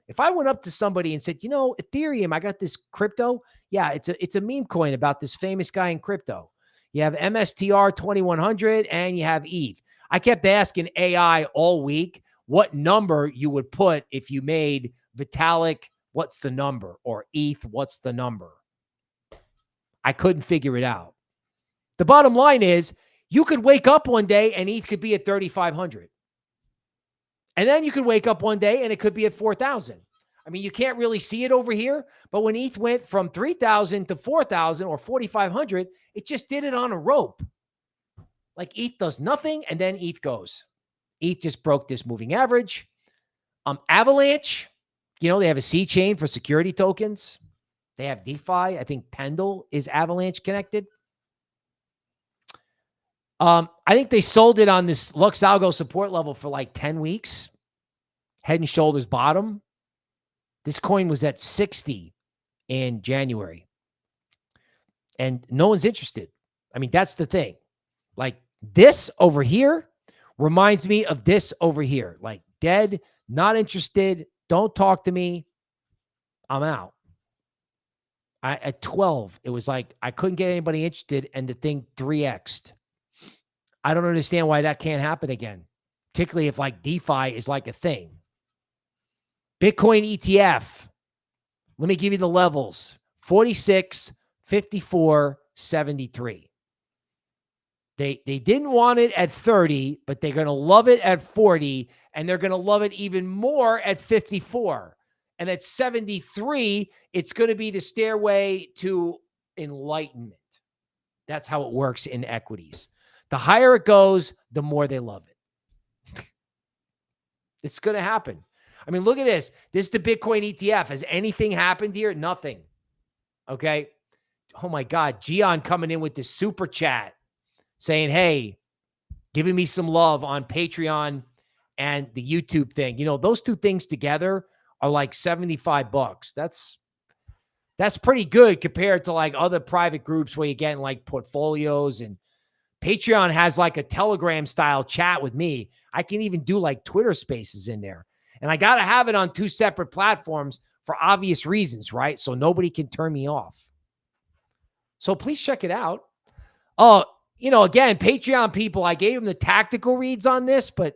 If I went up to somebody and said, you know, Ethereum, I got this crypto. Yeah, it's a meme coin about this famous guy in crypto. You have MSTR2100 and you have ETH. I kept asking AI all week what number you would put if you made Vitalik, what's the number? Or ETH, what's the number? I couldn't figure it out. The bottom line is you could wake up one day and ETH could be at 3,500. And then you could wake up one day and it could be at 4,000. I mean, you can't really see it over here, but when ETH went from 3,000 to 4,000 or 4,500, it just did it on a rope. Like ETH does nothing and then ETH goes. ETH just broke this moving average. Avalanche, you know, they have a C chain for security tokens. They have DeFi. I think Pendle is Avalanche connected. I think they sold it on this LuxAlgo support level for like 10 weeks. Head and shoulders bottom. This coin was at 60 in January. And no one's interested. I mean, that's the thing. Like this over here reminds me of this over here. Like dead, not interested. Don't talk to me. I'm out. At 12, it was like I couldn't get anybody interested and the thing 3x'd. I don't understand why that can't happen again, particularly if like DeFi is like a thing. Bitcoin ETF. Let me give you the levels. 46, 54, 73. They didn't want it at 30, but they're going to love it at 40, and they're going to love it even more at 54. And at 73, it's going to be the stairway to enlightenment. That's how it works in equities. The higher it goes, the more they love it. It's going to happen. I mean, look at this. This is the Bitcoin ETF. Has anything happened here? Nothing. Okay. Oh my God. Gian coming in with this super chat saying, hey, giving me some love on Patreon and the YouTube thing. You know, those two things together are like $75. That's pretty good compared to like other private groups where you're getting like portfolios, and Patreon has like a Telegram style chat with me. I can even do like Twitter spaces in there. And I got to have it on two separate platforms for obvious reasons, right? So nobody can turn me off. So please check it out. Oh, you know, again, Patreon people, I gave them the tactical reads on this, but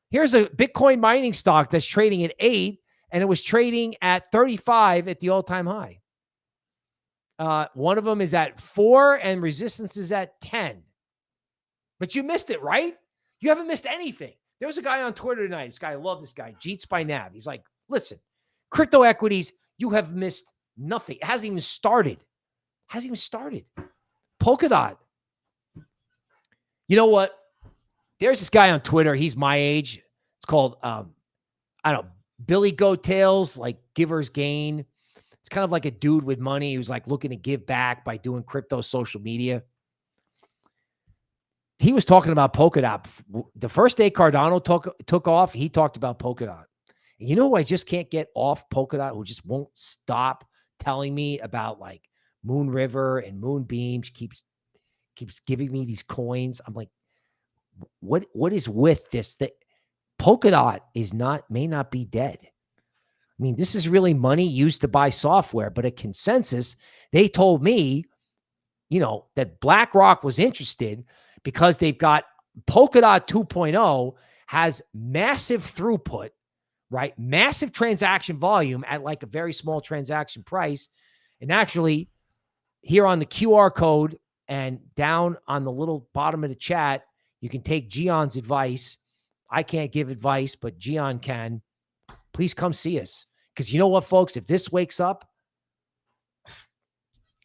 here's a Bitcoin mining stock that's trading at 8, and it was trading at 35 at the all-time high. One of them is at 4, and resistance is at 10. But you missed it, right? You haven't missed anything. There was a guy on Twitter tonight. This guy, I love this guy, Jeets by Nav. He's like, listen, crypto equities, you have missed nothing. It hasn't even started. Hasn't even started. Polkadot. You know what? There's this guy on Twitter. He's my age. It's called, I don't know, Billy Goat Tales, like Giver's Gain. It's kind of like a dude with money who's like looking to give back by doing crypto social media. He was talking about Polkadot. The first day Cardano took off, he talked about Polkadot. And you know who I just can't get off Polkadot, who just won't stop telling me about like Moon River and Moonbeam, keeps giving me these coins. I'm like, what is with this? That Polkadot may not be dead. I mean, this is really money used to buy software, but at Consensus, they told me, you know, that BlackRock was interested because they've got Polkadot 2.0 has massive throughput, right? Massive transaction volume at like a very small transaction price. And actually, here on the QR code and down on the little bottom of the chat, you can take Gion's advice. I can't give advice, but Gian can. Please come see us. Because you know what, folks? If this wakes up,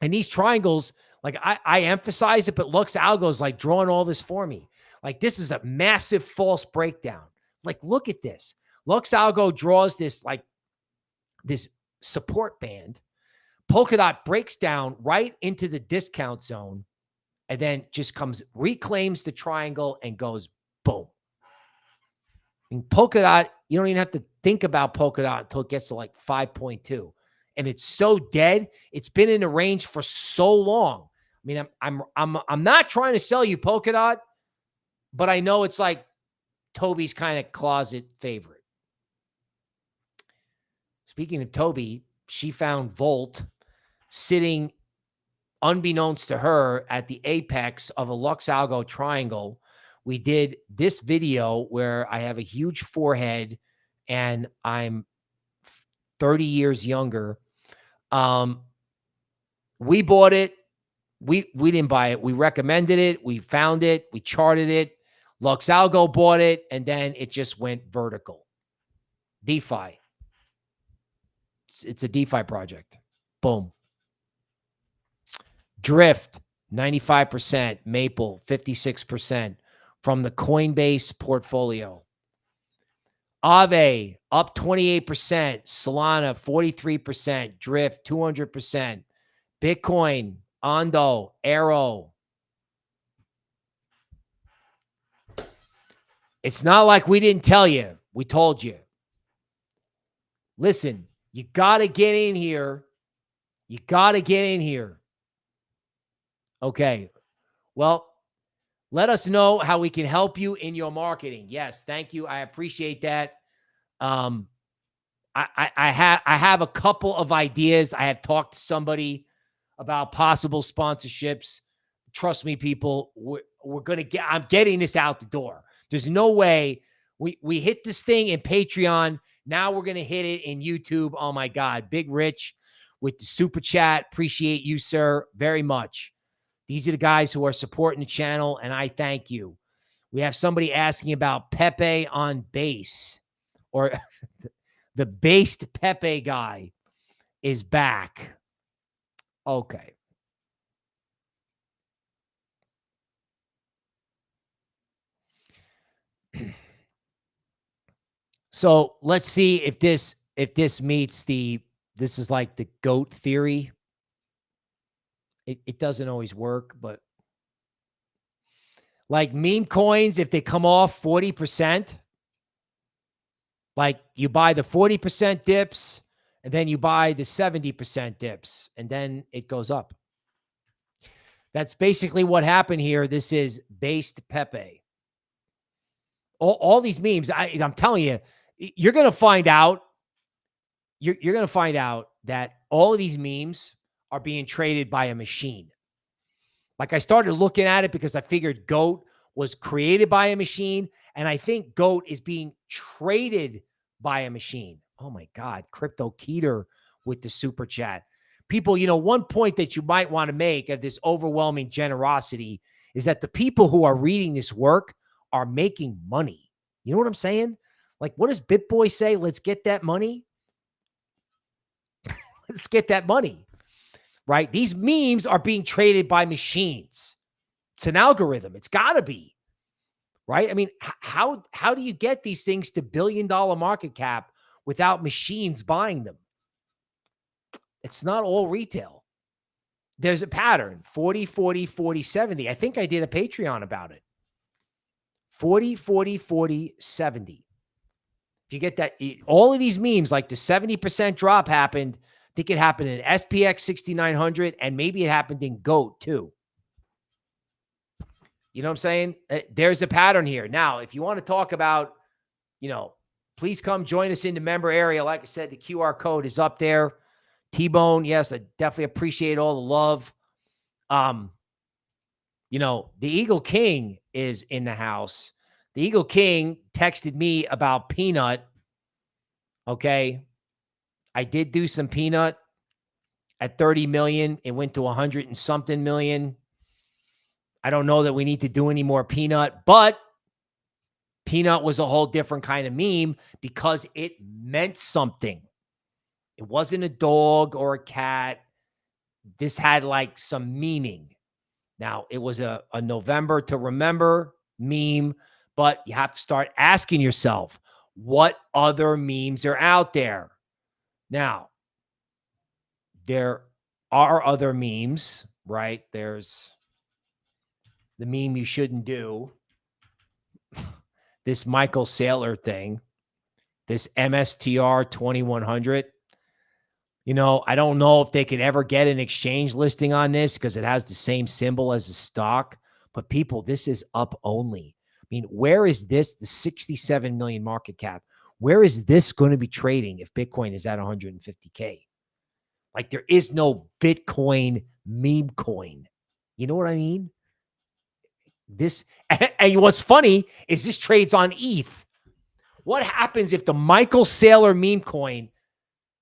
And these triangles, like I emphasize it, but LuxAlgo is like drawing all this for me. Like this is a massive false breakdown. Like, look at this. LuxAlgo draws this like this support band. Polkadot breaks down right into the discount zone and then just reclaims the triangle and goes boom. And Polkadot, you don't even have to think about Polkadot until it gets to like 5.2. And it's so dead. It's been in the range for so long. I mean, I'm not trying to sell you Polkadot, but I know it's like Toby's kind of closet favorite. Speaking of Toby, she found Volt sitting unbeknownst to her at the apex of a LuxAlgo triangle. We did this video where I have a huge forehead and I'm 30 years younger. We bought it. We didn't buy it. We recommended it. We found it. We charted it. LuxAlgo bought it, and then it just went vertical. DeFi. It's a DeFi project. Boom. Drift, 95%. Maple, 56% from the Coinbase portfolio. Aave, up 28%. Solana, 43%. Drift, 200%. Bitcoin, Ondo, Arrow. It's not like we didn't tell you. We told you. Listen, you got to get in here. You got to get in here. Okay. Well, let us know how we can help you in your marketing. Yes, thank you. I appreciate that. I have a couple of ideas. I have talked to somebody about possible sponsorships. Trust me, people, we're going to get, I'm getting this out the door. There's no way we hit this thing in Patreon. Now we're going to hit it in YouTube. Oh my God. Big Rich with the super chat. Appreciate you, sir, very much. These are the guys who are supporting the channel, and I thank you. We have somebody asking about Pepe on base, or the based Pepe guy is back. Okay. So let's see if this meets this is like the GOAT theory. It doesn't always work, but like meme coins, if they come off 40%, like you buy the 40% dips and then you buy the 70% dips and then it goes up. That's basically what happened here. This is based Pepe. All these memes, I'm telling you, you're going to find out. You're going to find out that all of these memes are being traded by a machine. Like I started looking at it because I figured GOAT was created by a machine. And I think GOAT is being traded by a machine. Oh my God. Crypto Keter with the super chat. People, you know, one point that you might want to make of this overwhelming generosity is that the people who are reading this work are making money. You know what I'm saying? Like, what does BitBoy say? Let's get that money. Let's get that money, right? These memes are being traded by machines. It's an algorithm. It's got to be, right? I mean, how do you get these things to billion-dollar market cap without machines buying them? It's not all retail. There's a pattern, 40, 40, 40, 70. I think I did a Patreon about it. 40, 40, 40, 70. If you get that, all of these memes, like the 70% drop happened, I think it happened in SPX 6900, and maybe it happened in GOAT too. You know what I'm saying? There's a pattern here. Now, if you want to talk about, you know, please come join us in the member area. Like I said, the QR code is up there. T-Bone, yes, I definitely appreciate all the love. You know, the Eagle King is in the house. The Eagle King texted me about Peanut. Okay. I did do some Peanut at 30 million. It went to 100 and something million. I don't know that we need to do any more Peanut, but Peanut was a whole different kind of meme because it meant something. It wasn't a dog or a cat. this had like some meaning. Now, it was a November to remember meme, but you have to start asking yourself, what other memes are out there? Now, there are other memes, right? There's the meme you shouldn't do, this Michael Saylor thing, this MSTR2100. You know, I don't know if they could ever get an exchange listing on this because it has the same symbol as the stock. But people, this is up only. I mean, where is this, the 67 million market cap? Where is this going to be trading if Bitcoin is at 150K? Like, there is no Bitcoin meme coin. You know what I mean? This, and what's funny is this trades on ETH. What happens if the Michael Saylor meme coin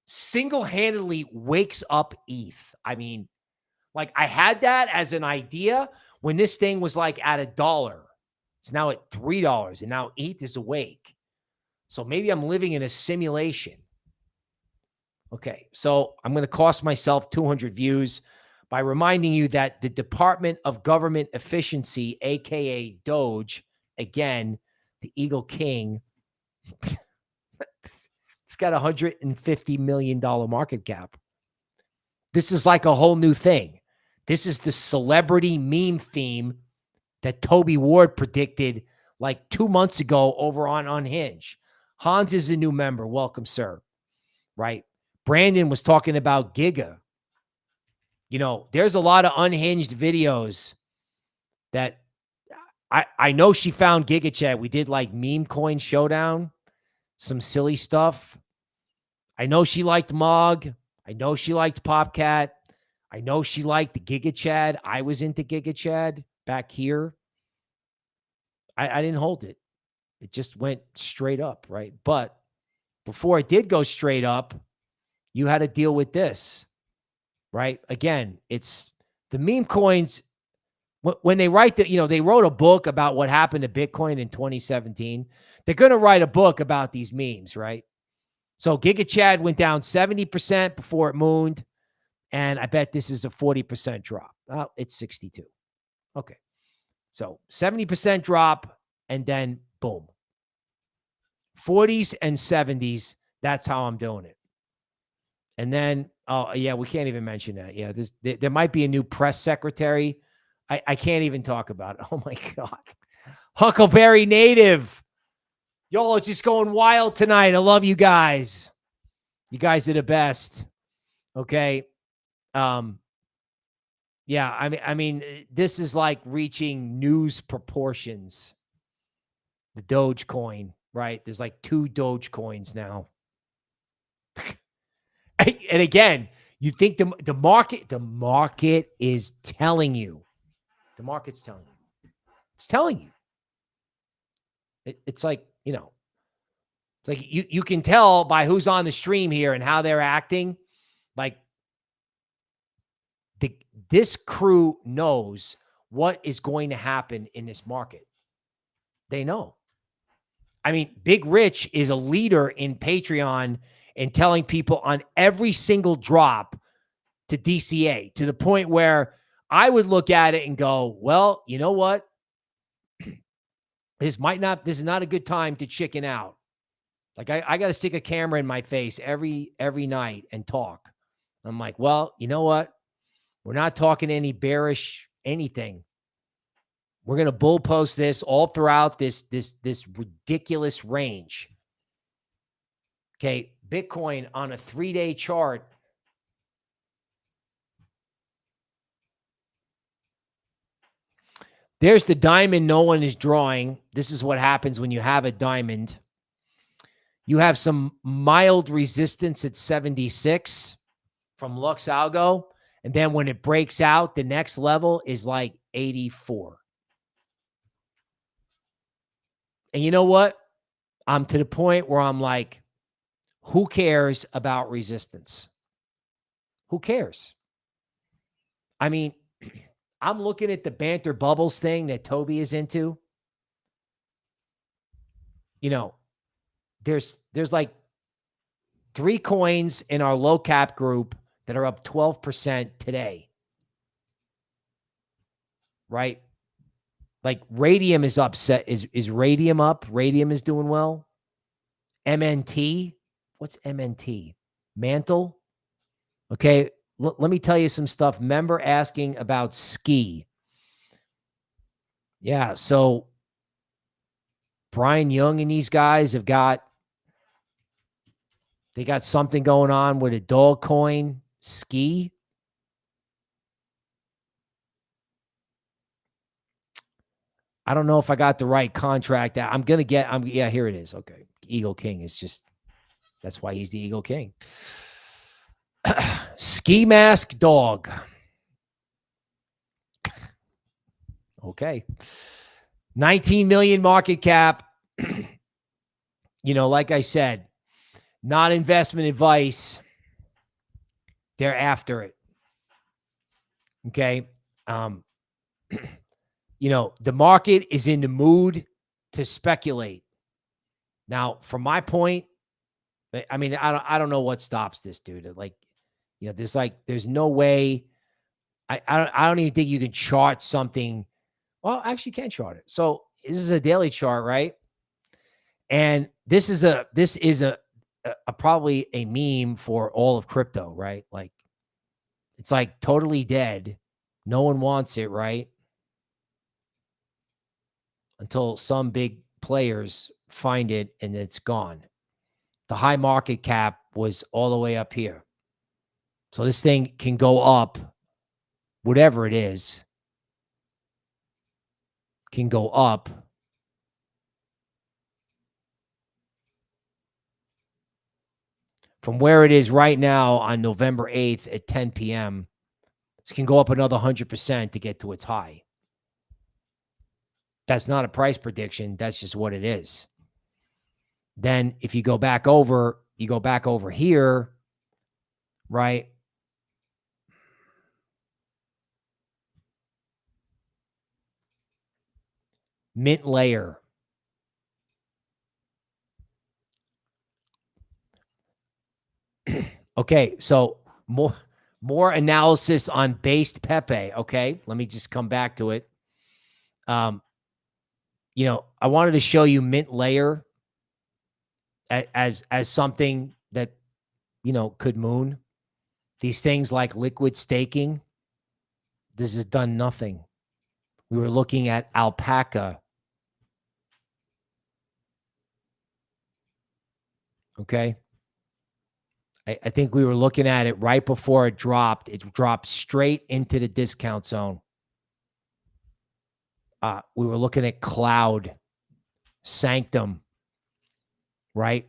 single-handedly wakes up ETH? I mean, like, I had that as an idea when this thing was like at $1. It's now at $3, and now ETH is awake. So maybe I'm living in a simulation. Okay, so I'm going to cost myself 200 views by reminding you that the Department of Government Efficiency, aka Doge, again, the Eagle King, it's got $150 million market cap. This is like a whole new thing. This is the celebrity meme theme that Toby Ward predicted like 2 months ago over on Unhinged. Hans is a new member. Welcome, sir. Right? Brandon was talking about Giga. You know, there's a lot of unhinged videos that I know she found Gigachad. We did like meme coin showdown, some silly stuff. I know she liked Mog. I know she liked Popcat. I know she liked the Gigachad. I was into Gigachad back here. I didn't hold it. It just went straight up, right? But before it did go straight up, you had to deal with this, right? Again, it's the meme coins. When they write the, you know, they wrote a book about what happened to Bitcoin in 2017. They're going to write a book about these memes, right? So Gigachad went down 70% before it mooned. And I bet this is a 40% drop. Oh, it's 62. Okay. So 70% drop and then boom. 40s and 70s. That's how I'm doing it. And then, oh, yeah, we can't even mention that. Yeah, there might be a new press secretary. I can't even talk about it. Oh, my God. Huckleberry Native. Y'all are just going wild tonight. I love you guys. You guys are the best. Okay. Yeah, I mean, this is like reaching news proportions. The Dogecoin, right? There's like 2 Dogecoins now. And again, you think the market is telling you. The market's telling you. It's telling you. It's like, you know, it's like you can tell by who's on the stream here and how they're acting. Like, this crew knows what is going to happen in this market. They know. I mean, Big Rich is a leader in Patreon and telling people on every single drop to DCA, to the point where I would look at it and go, well, you know what? This is not a good time to chicken out. Like, I got to stick a camera in my face every night and talk. I'm like, well, you know what? We're not talking any bearish anything. We're going to bull post this all throughout this ridiculous range. Okay, Bitcoin on a 3-day chart. There's the diamond no one is drawing. This is what happens when you have a diamond. You have some mild resistance at 76 from LuxAlgo. And then when it breaks out, the next level is like 84. And you know what? I'm to the point where I'm like, who cares about resistance? Who cares? I mean, I'm looking at the banter bubbles thing that Toby is into. You know, there's like 3 coins in our low cap group that are up 12% today. Right? Like Radium is upset. Is Radium up? Radium is doing well. MNT. What's MNT? Mantle. Okay. Let me tell you some stuff. Member asking about ski. Yeah. So Brian Young and these guys have got something going on with a dog coin ski. I don't know if I got the right contract. Yeah, here it is. Okay. Eagle King is just, that's why he's the Eagle King. Ski mask dog. Okay. 19 million market cap. Like I said, not investment advice. They're after it. Okay. The market is in the mood to speculate. Now, from my point, I mean, I don't know what stops this dude. There's no way. I don't even think you can chart something. Well, actually, you can chart it. So this is a daily chart, right? And this is probably a meme for all of crypto, right? Like, it's like totally dead. No one wants it, right? Until some big players find it and it's gone. The high market cap was all the way up here. So this thing can go up, whatever it is, can go up. From where it is right now on November 8th at 10 p.m., this can go up another 100% to get to its high. That's not a price prediction. That's just what it is. Then if you go back over here, right? Mint layer. Okay, so more analysis on based Pepe. Okay, let me just come back to it. I wanted to show you mint layer as something that could moon. These things like liquid staking. This has done nothing. We were looking at Alpaca. Okay. I think we were looking at it right before it dropped. It dropped straight into the discount zone. We were looking at Cloud, Sanctum, right?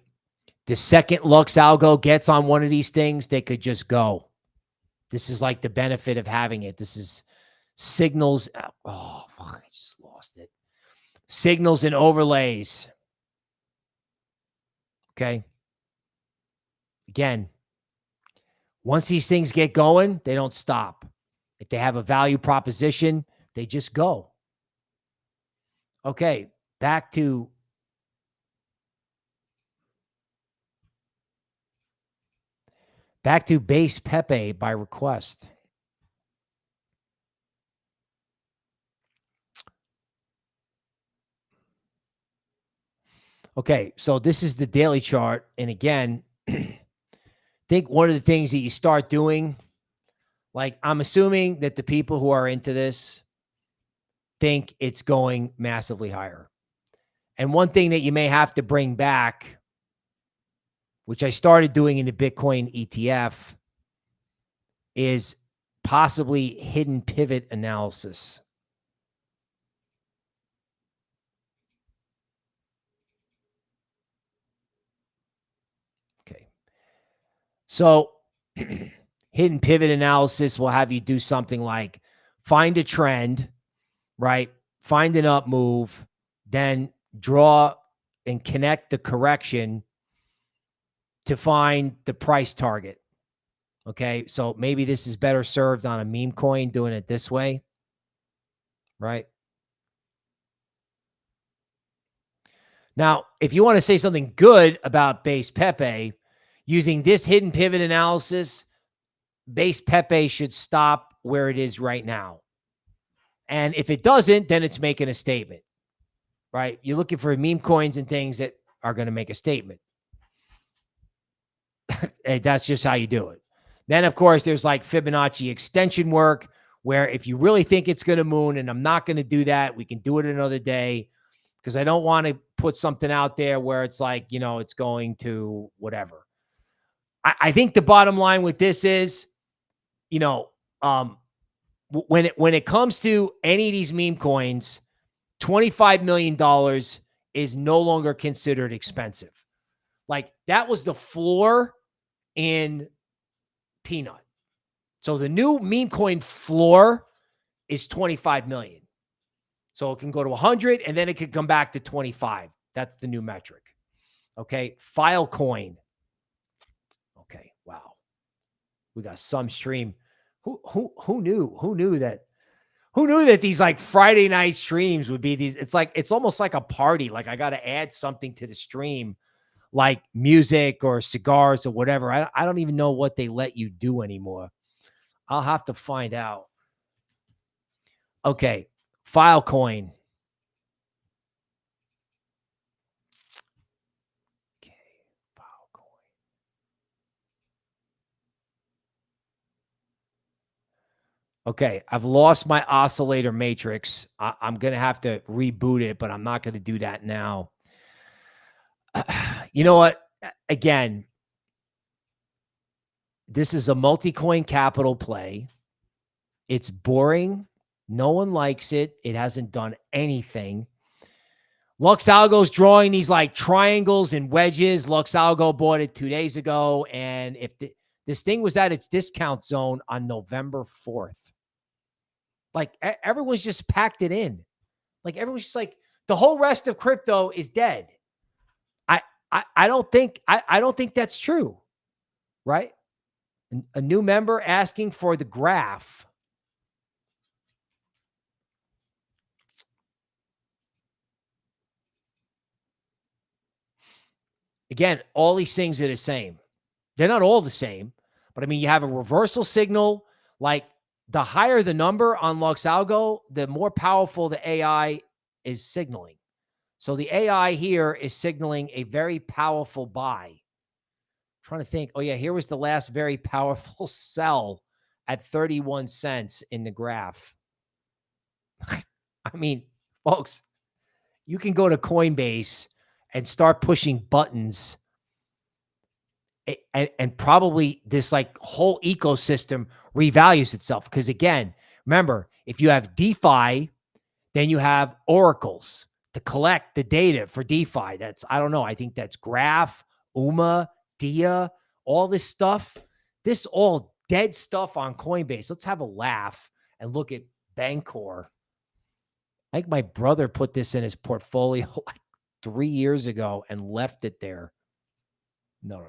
The second LuxAlgo gets on one of these things, they could just go. This is like the benefit of having it. This is signals. Oh, fuck, I just lost it. Signals and overlays. Okay. Again, once these things get going, they don't stop. If they have a value proposition, they just go. Okay, back to base Pepe by request. Okay, so this is the daily chart. And again, I think one of the things that you start doing, like I'm assuming that the people who are into this think it's going massively higher. And one thing that you may have to bring back, which I started doing in the Bitcoin ETF, is possibly hidden pivot analysis. Okay. So hidden pivot analysis will have you do something like find a trend, right? Find an up move, then draw and connect the correction to find the price target. Okay. So maybe this is better served on a meme coin doing it this way, right? Now, if you want to say something good about base Pepe, using this hidden pivot analysis, base Pepe should stop where it is right now. And if it doesn't, then it's making a statement, right? You're looking for meme coins and things that are going to make a statement. Hey, that's just how you do it. Then, of course, there's like Fibonacci extension work, where if you really think it's going to moon, and I'm not going to do that, we can do it another day, because I don't want to put something out there where it's like, you know, it's going to whatever. I think the bottom line with this is, you know, when it comes to any of these meme coins, $25 million is no longer considered expensive. Like, that was the floor in Peanut. So the new meme coin floor is 25 million. So it can go to 100 and then it could come back to 25. That's the new metric. Okay. Filecoin. Okay. Wow. We got some stream. Who knew that these like Friday night streams would be these? It's almost like a party. Like, I got to add something to the stream, like music or cigars or whatever. I don't even know what they let you do anymore. I'll have to find out. Okay. Filecoin. Okay. Filecoin. Okay. I've lost my oscillator matrix. I'm going to have to reboot it, but I'm not going to do that now. You know what? Again, this is a multi-coin capital play. It's boring. No one likes it. It hasn't done anything. LuxAlgo's drawing these like triangles and wedges. LuxAlgo bought it 2 days ago. And if this thing was at its discount zone on November 4th, like everyone's just packed it in. Like, everyone's just like, the whole rest of crypto is dead. I don't think that's true, right? A new member asking for the graph. Again, all these things are the same. They're not all the same, but I mean, you have a reversal signal. Like, the higher the number on LuxAlgo, the more powerful the AI is signaling. So the AI here is signaling a very powerful buy. I'm trying to think. Oh yeah, here was the last very powerful sell at 31 cents in the graph. I mean, folks, you can go to Coinbase and start pushing buttons, and probably this like whole ecosystem revalues itself. Because again, remember, if you have DeFi, then you have oracles to collect the data for DeFi. That's, I don't know, I think that's Graph, UMA, DIA, all this stuff. This all dead stuff on Coinbase. Let's have a laugh and look at Bancor. I think my brother put this in his portfolio like 3 years ago and left it there. No.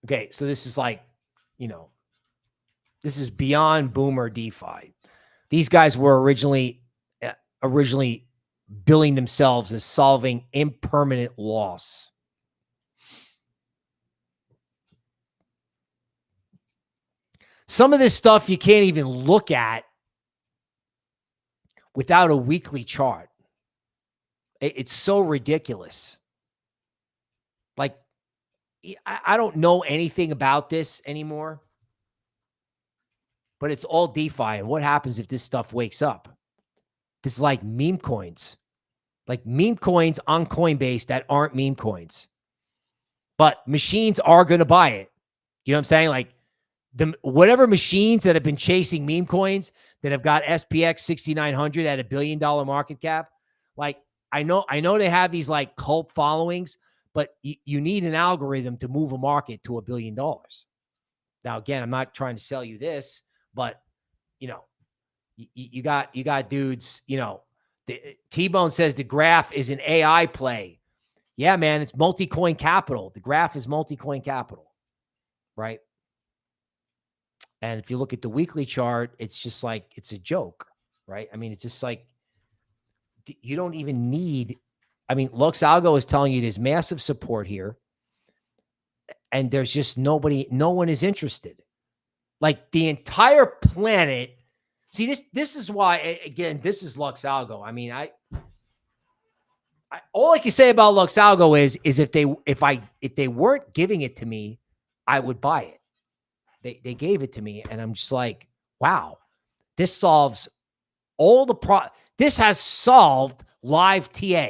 Okay, so this is like, you know, this is beyond boomer DeFi. These guys were originally billing themselves as solving impermanent loss. Some of this stuff you can't even look at without a weekly chart. It's so ridiculous. Like, I don't know anything about this anymore, but it's all DeFi. And what happens if this stuff wakes up? This is like meme coins. Like meme coins on Coinbase that aren't meme coins. But machines are going to buy it. You know what I'm saying? Like, whatever machines that have been chasing meme coins that have got SPX 6900 at $1 billion market cap, like, I know they have these like cult followings, but you need an algorithm to move a market to $1 billion. Now, again, I'm not trying to sell you this, but you know, you got dudes, you know, T-Bone says the graph is an AI play. Yeah, man, it's multi-coin capital. The graph is multi-coin capital, right? And if you look at the weekly chart, it's just like, it's a joke, right? I mean, it's just like you don't even need, I mean, LuxAlgo is telling you there's massive support here. And there's just no one is interested. Like the entire planet. See, this is why, again, this is LuxAlgo. I mean, all I can say about LuxAlgo is if they weren't giving it to me, I would buy it. They gave it to me, and I'm just like, wow, this solves all the this has solved live TA.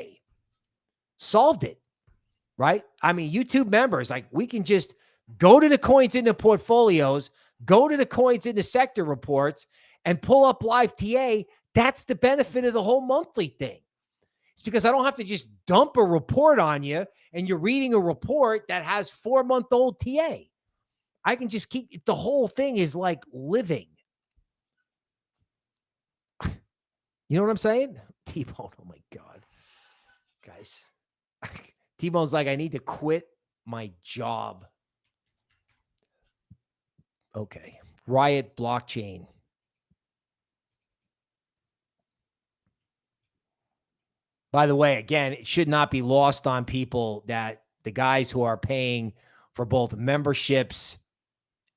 Solved it, right? I mean, YouTube members, like, we can just go to the coins in the portfolios, go to the coins in the sector reports, and pull up live TA. That's the benefit of the whole monthly thing. It's because I don't have to just dump a report on you and you're reading a report that has 4-month-old TA. I can just keep, the whole thing is like living. You know what I'm saying? T-Bone, oh my God. Guys. T-Bone's like, I need to quit my job. Okay. Riot Blockchain. By the way, again, it should not be lost on people that the guys who are paying for both memberships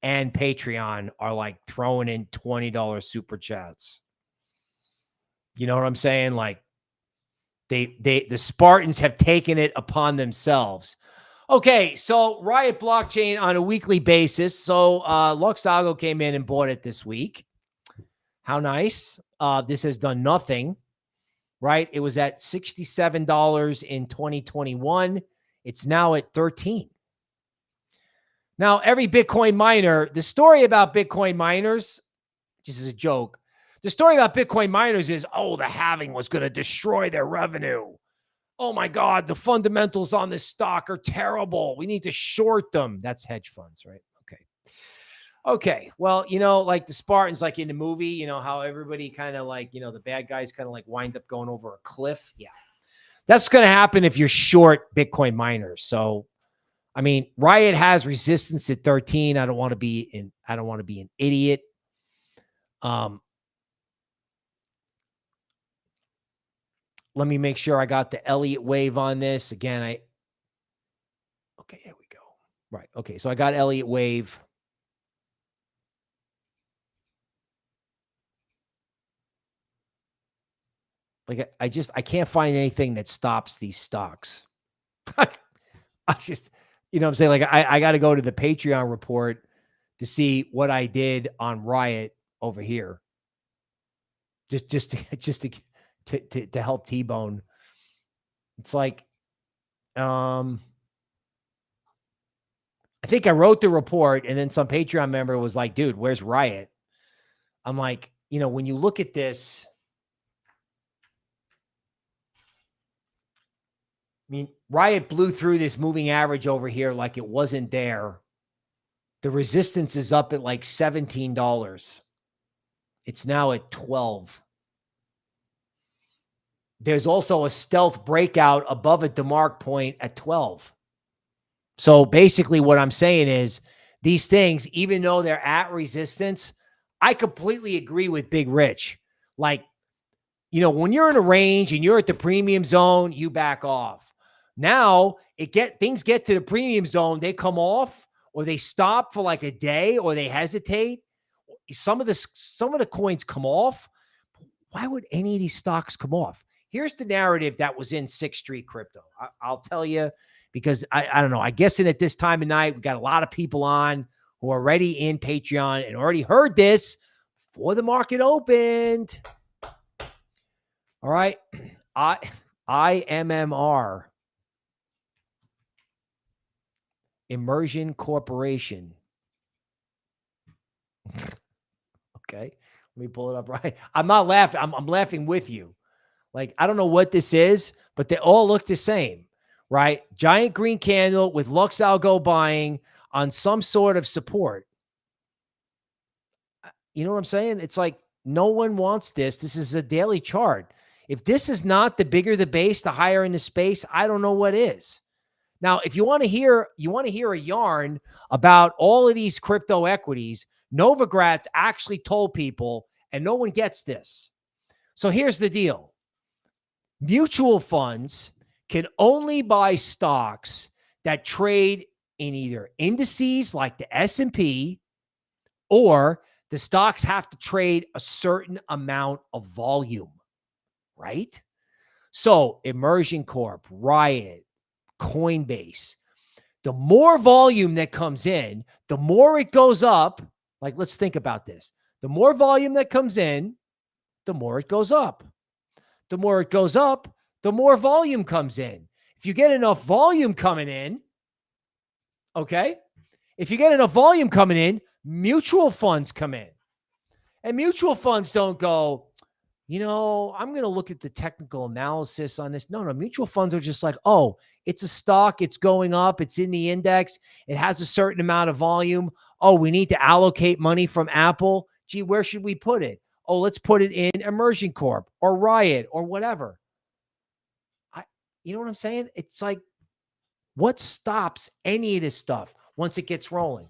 and Patreon are like throwing in $20 super chats. You know what I'm saying? Like the Spartans have taken it upon themselves. Okay, so Riot Blockchain on a weekly basis. So LuxAlgo came in and bought it this week. How nice. This has done nothing. Right? It was at $67 in 2021. It's now at $13. Now, every Bitcoin miner, the story about Bitcoin miners, just as a joke, the story about Bitcoin miners is, oh, the halving was going to destroy their revenue. Oh my God, the fundamentals on this stock are terrible. We need to short them. That's hedge funds, right? Okay. Well, you know, like the Spartans, like in the movie, you know, how everybody kind of like, you know, the bad guys kind of like wind up going over a cliff. Yeah. That's going to happen if you're short Bitcoin miners. So, I mean, Riot has resistance at 13. I don't want to be an idiot. Let me make sure I got the Elliott wave on this. Again, okay, here we go. Right. Okay. So I got Elliott wave. Like I can't find anything that stops these stocks. I just, you know what I'm saying? Like I got to go to the Patreon report to see what I did on Riot over here. Just to help T-Bone. It's like, I think I wrote the report and then some Patreon member was like, dude, where's Riot? I'm like, you know, when you look at this, I mean, Riot blew through this moving average over here like it wasn't there. The resistance is up at like $17. It's now at 12. There's also a stealth breakout above a DeMark point at 12. So basically what I'm saying is these things, even though they're at resistance, I completely agree with Big Rich. Like, you know, when you're in a range and you're at the premium zone, you back off. Now things get to the premium zone, they come off or they stop for like a day or they hesitate. Some of the coins come off. Why would any of these stocks come off? Here's the narrative that was in 6th Street Crypto. I'll tell you, because I don't know. I guess at this time of night, we got a lot of people on who are already in Patreon and already heard this before the market opened. All right. IMMR. Immersion Corporation. Okay. Let me pull it up right. I'm not laughing. I'm laughing with you. Like, I don't know what this is, but they all look the same, right? Giant green candle with LuxAlgo buying on some sort of support. You know what I'm saying? It's like no one wants this. This is a daily chart. If this is not the bigger the base, the higher in the space, I don't know what is. Now, if you want to hear a yarn about all of these crypto equities, Novogratz actually told people, and no one gets this. So here's the deal. Mutual funds can only buy stocks that trade in either indices like the S&P, or the stocks have to trade a certain amount of volume, right? So Immersion Corp, Riot, Coinbase, the more volume that comes in, the more it goes up. Like, let's think about this. The more volume that comes in, the more it goes up. The more it goes up, the more volume comes in. If you get enough volume coming in, okay? If you get enough volume coming in, mutual funds come in. And mutual funds don't go, you know, I'm going to look at the technical analysis on this. No, mutual funds are just like, oh, it's a stock. It's going up. It's in the index. It has a certain amount of volume. Oh, we need to allocate money from Apple. Gee, where should we put it? Oh, let's put it in Immersion Corp or Riot or whatever. You know what I'm saying? It's like, what stops any of this stuff once it gets rolling?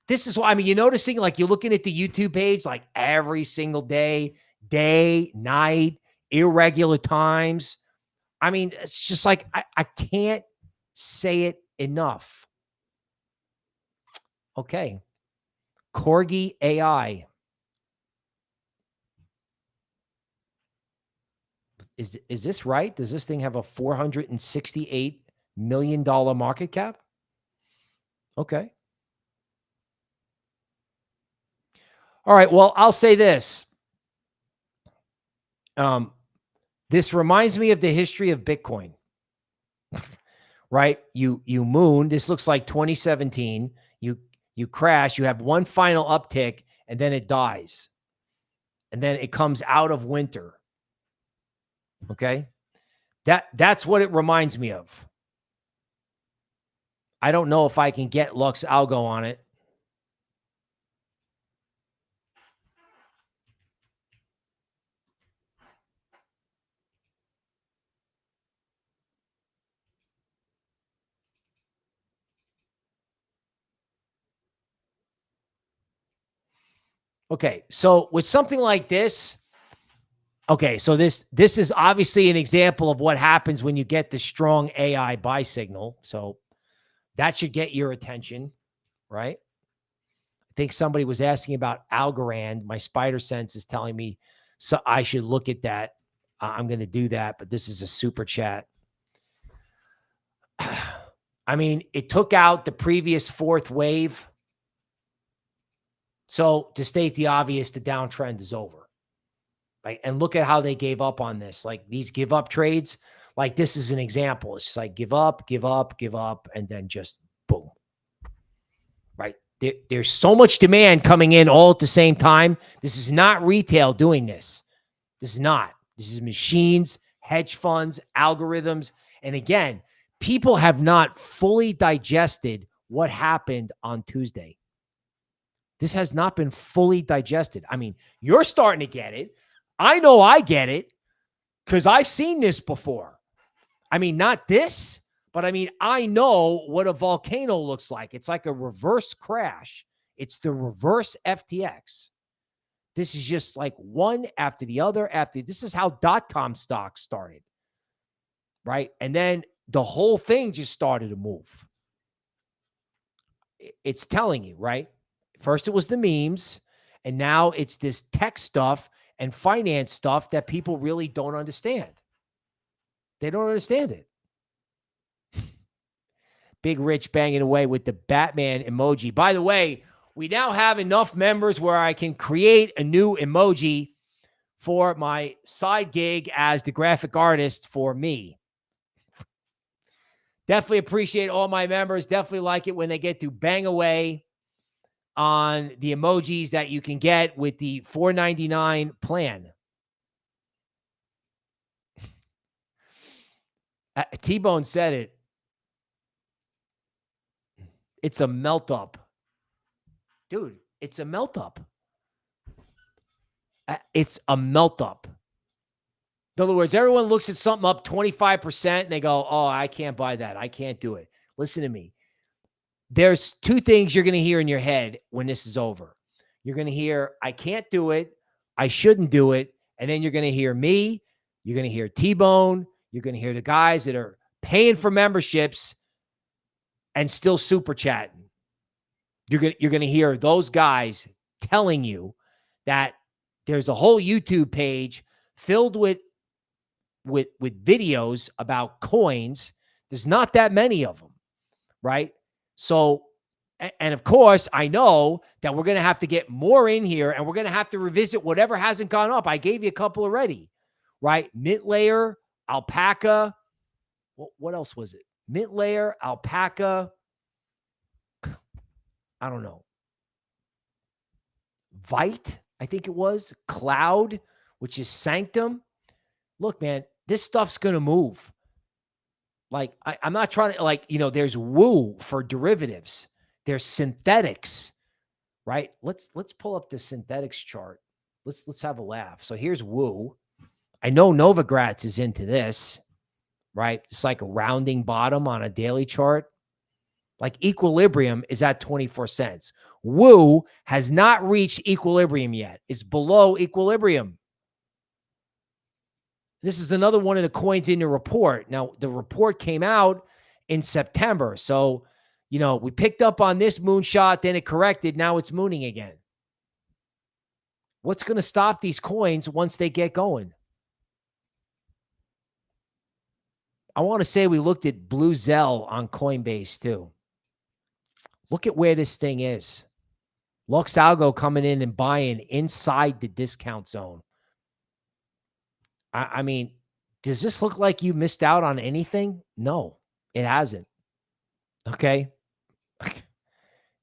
This is why, I mean, you're noticing, like, you're looking at the YouTube page, like every single day, night, irregular times. I mean, it's just like, I can't say it enough. Okay. Corgi AI. Is this right? Does this thing have a $468 million market cap? Okay. All right. Well, I'll say this. This reminds me of the history of Bitcoin, right? You moon. This looks like 2017. You crash. You have one final uptick, and then it dies, and then it comes out of winter. Okay, that's what it reminds me of. I don't know if I can get LuxAlgo on it. Okay, so with something like this, okay, so this is obviously an example of what happens when you get the strong AI buy signal. So that should get your attention, right? I think somebody was asking about Algorand. My spider sense is telling me so I should look at that. I'm going to do that, but this is a super chat. I mean, it took out the previous fourth wave. So to state the obvious, the downtrend is over. Right? And look at how they gave up on this. Like, these give up trades, like this is an example. It's just like give up, and then just boom. Right? There's so much demand coming in all at the same time. This is not retail doing this. This is not. This is machines, hedge funds, algorithms. And again, people have not fully digested what happened on Tuesday. This has not been fully digested. I mean, you're starting to get it. I know I get it because I've seen this before. I mean, not this, but I mean, I know what a volcano looks like. It's like a reverse crash. It's the reverse FTX. This is just like one after the other. This is how .com stocks started, right? And then the whole thing just started to move. It's telling you, right? First it was the memes, and now it's this tech stuff and finance stuff that people really don't understand. They don't understand it. Big Rich banging away with the Batman emoji. By the way, we now have enough members where I can create a new emoji for my side gig as the graphic artist for me. Definitely appreciate all my members. Definitely like it when they get to bang away on the emojis that you can get with the $4.99 plan. T-Bone said it. It's a melt up. Dude, it's a melt up. It's a melt up. In other words, everyone looks at something up 25% and they go, oh, I can't buy that. I can't do it. Listen to me. There's two things you're going to hear in your head when this is over. You're going to hear, I can't do it. I shouldn't do it. And then you're going to hear me You're going to hear T-Bone. You're going to hear the guys that are paying for memberships and still super chatting. You're going to hear those guys telling you that there's a whole YouTube page filled with videos about coins. There's not that many of them, right? So, and of course, I know that we're going to have to get more in here, and we're going to have to revisit whatever hasn't gone up. I gave you a couple already, right? Mint Layer, Alpaca. What else was it? Mint Layer, Alpaca. I don't know. Vite, I think it was. Cloud, which is Sanctum. Look, man, this stuff's going to move. Like, I'm not trying to, like, there's Woo for derivatives. There's synthetics, right? Let's pull up the synthetics chart. Let's have a laugh. So here's Woo. I know Novogratz is into this, right? It's like a rounding bottom on a daily chart. Like equilibrium is at 24 cents. Woo has not reached equilibrium yet. It's below equilibrium. This is another one of the coins in the report. Now, the report came out in September. So, we picked up on this moonshot, then it corrected. Now it's mooning again. What's going to stop these coins once they get going? I want to say we looked at Blue Zell on Coinbase too. Look at where this thing is. LuxAlgo coming in and buying inside the discount zone. I mean, does this look like you missed out on anything? No, it hasn't. Okay.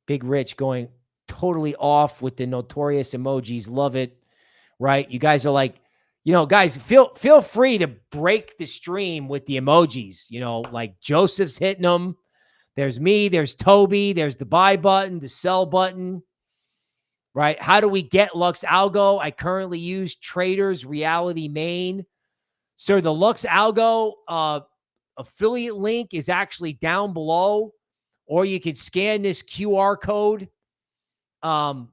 Big Rich going totally off with the notorious emojis. Love it. Right. You guys are like, guys, feel free to break the stream with the emojis, like Joseph's hitting them. There's me, there's Toby, there's the buy button, the sell button, right? How do we get LuxAlgo? I currently use Traders Reality Main. So the LuxAlgo affiliate link is actually down below, or you can scan this QR code. Sign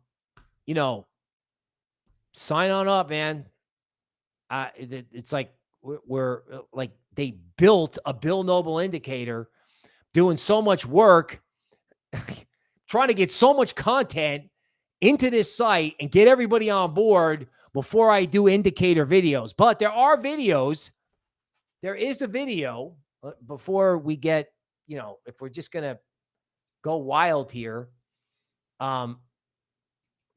on up, man. It's like we're like they built a Bill Noble indicator, doing so much work, trying to get so much content into this site and get everybody on board before I do indicator videos. But there are videos. There is a video before we get, if we're just going to go wild here.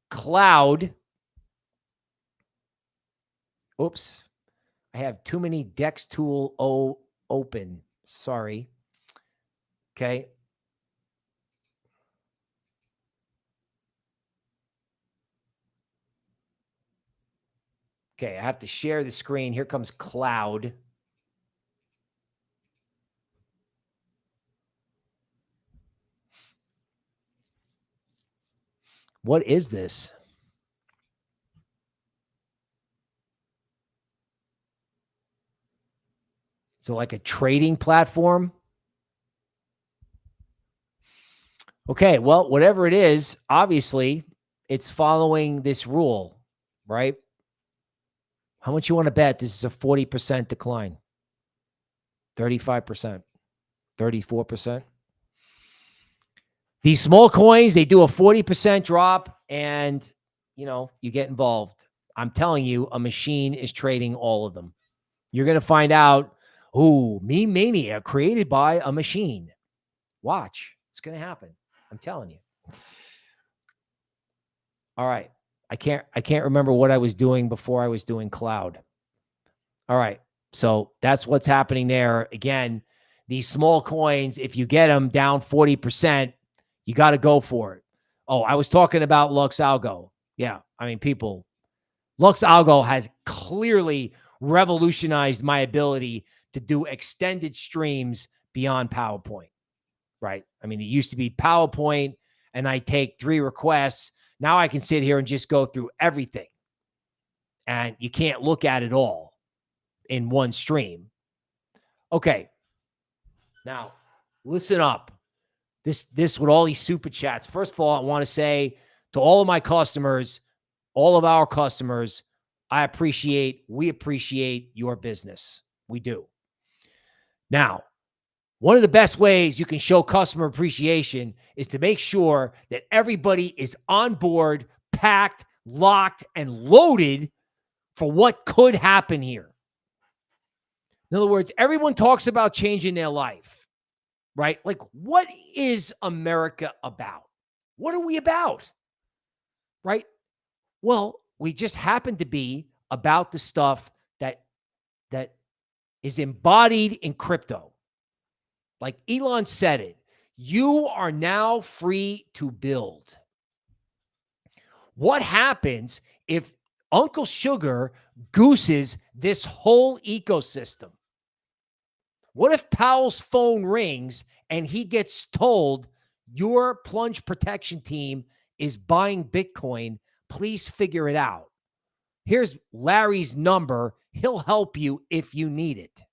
Cloud. Oops. I have too many Dex tool open. Sorry. Okay. Okay, I have to share the screen. Here comes Cloud. What is this? Is it like a trading platform? Okay, well, whatever it is, obviously, it's following this rule, right? How much you want to bet this is a 40% decline? 35%? 34%? These small coins, they do a 40% drop and, you get involved. I'm telling you, a machine is trading all of them. You're going to find out, meme mania created by a machine. Watch. It's going to happen. I'm telling you. All right. I can't remember what I was doing before I was doing Cloud. All right. So that's what's happening there. Again, these small coins, if you get them down 40%, you got to go for it. Oh, I was talking about LuxAlgo. Yeah. I mean, LuxAlgo has clearly revolutionized my ability to do extended streams beyond PowerPoint, right? I mean, it used to be PowerPoint and I take 3 requests. Now I can sit here and just go through everything. And you can't look at it all in one stream. Okay. Now, listen up. This with all these super chats. First of all, I want to say to all of my customers, all of our customers, we appreciate your business. We do. Now, one of the best ways you can show customer appreciation is to make sure that everybody is on board, packed, locked, and loaded for what could happen here. In other words, everyone talks about changing their life, right? Like, what is America about? What are we about? Right? Well, we just happen to be about the stuff that is embodied in crypto. Like Elon said it, you are now free to build. What happens if Uncle Sugar gooses this whole ecosystem? What if Powell's phone rings and he gets told your plunge protection team is buying Bitcoin? Please figure it out. Here's Larry's number. He'll help you if you need it.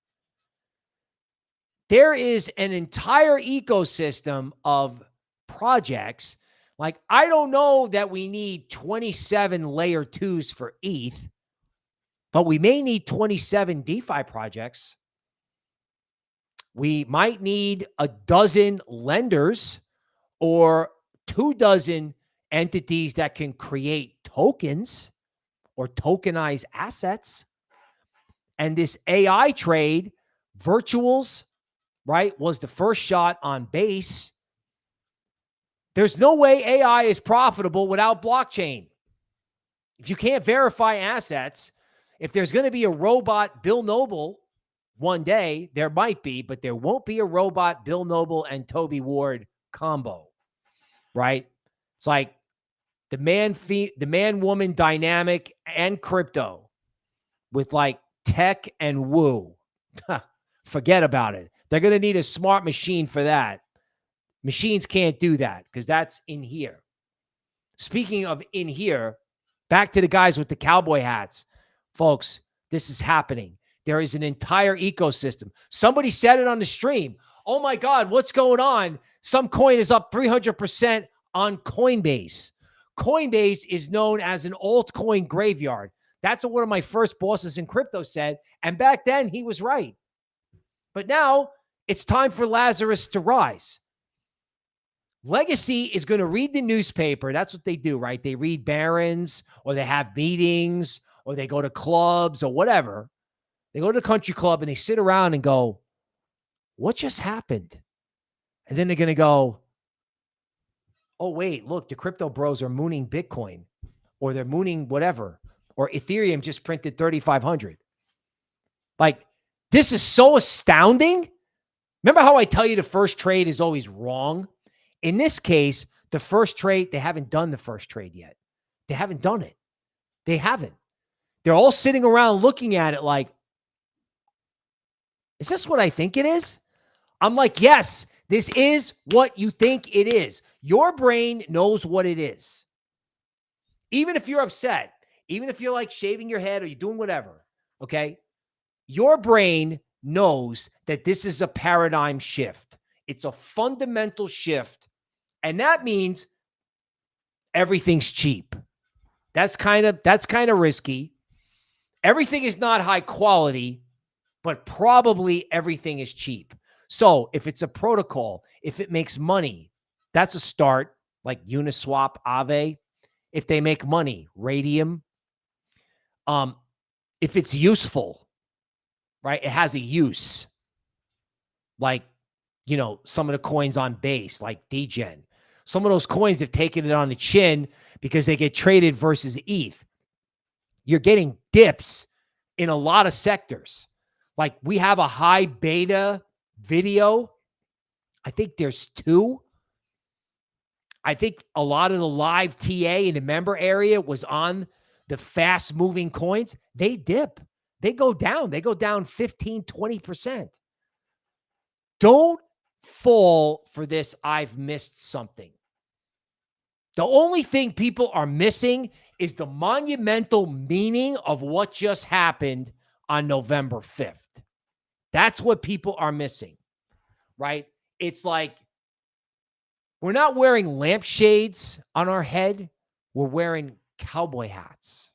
There is an entire ecosystem of projects. Like, I don't know that we need 27 layer 2s for ETH, but we may need 27 DeFi projects. We might need a dozen lenders or 24 entities that can create tokens or tokenize assets. And this AI trade, virtuals, right, was the first shot on base. There's no way AI is profitable without blockchain. If you can't verify assets, if there's going to be a robot Bill Noble one day, there might be, but there won't be a robot Bill Noble and Toby Ward combo, right? It's like the man-woman dynamic and crypto with like tech and woo. Forget about it. They're going to need a smart machine for that. Machines can't do that because that's in here. Speaking of in here, back to the guys with the cowboy hats. Folks, this is happening. There is an entire ecosystem. Somebody said it on the stream. Oh my God, what's going on? Some coin is up 300% on Coinbase. Coinbase is known as an altcoin graveyard. That's what one of my first bosses in crypto said. And back then he was right. But now it's time for Lazarus to rise. Legacy is going to read the newspaper. That's what they do, right? They read Barron's, or they have meetings, or they go to clubs or whatever. They go to the country club and they sit around and go, what just happened? And then they're going to go, oh, wait, look, the crypto bros are mooning Bitcoin, or they're mooning whatever, or Ethereum just printed 3,500. Like, this is so astounding. Remember how I tell you the first trade is always wrong? In this case, the first trade, they haven't done the first trade yet. They haven't done it. They haven't. They're all sitting around looking at it like, is this what I think it is? I'm like, yes, this is what you think it is. Your brain knows what it is. Even if you're upset, even if you're like shaving your head or you're doing whatever, okay? Your brain knows that this is a paradigm shift. It's a fundamental shift. And that means everything's cheap. That's kind of risky. Everything is not high quality, but probably everything is cheap. So if it's a protocol, if it makes money, that's a start, like Uniswap, Aave. If they make money, Radium. If it's useful, right? It has a use. Like, you know, some of the coins on base, like DGen. Some of those coins have taken it on the chin because they get traded versus ETH. You're getting dips in a lot of sectors. Like, we have a high beta video. I think there's 2. I think a lot of the live TA in the member area was on the fast moving coins. They dip. They go down. They go down 15, 20%. Don't fall for this I've missed something. The only thing people are missing is the monumental meaning of what just happened on November 5th. That's what people are missing, right? It's like we're not wearing lampshades on our head. We're wearing cowboy hats.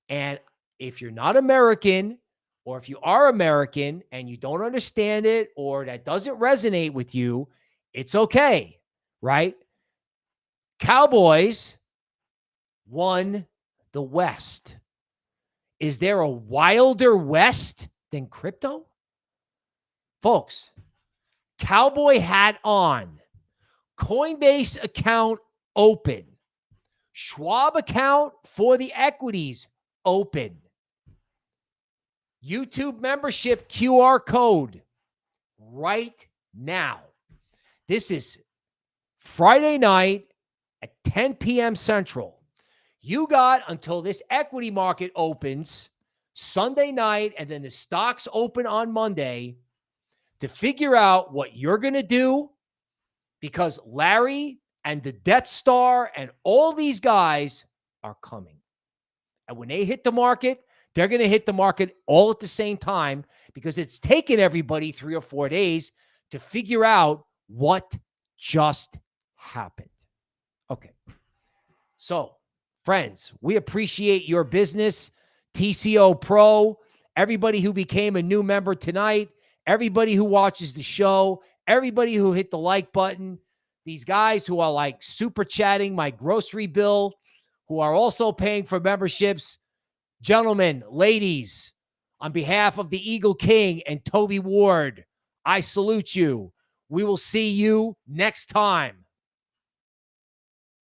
And if you're not American, or if you are American and you don't understand it, or that doesn't resonate with you, it's okay, right? Cowboys won the West. Is there a wilder West than crypto? Folks, cowboy hat on, Coinbase account open, Schwab account for the equities open, YouTube membership QR code right now. This is Friday night at 10 p.m. Central. You got until this equity market opens Sunday night, and then the stocks open on Monday to figure out what you're going to do, because Larry and the Death Star and all these guys are coming. And when they hit the market, they're going to hit the market all at the same time, because it's taken everybody 3 or 4 days to figure out what just happened. Okay. So, friends, we appreciate your business. TCO Pro, everybody who became a new member tonight, everybody who watches the show, everybody who hit the like button, these guys who are like super chatting my grocery bill, who are also paying for memberships. Gentlemen, ladies, on behalf of the Eagle King and Toby Ward, I salute you. We will see you next time.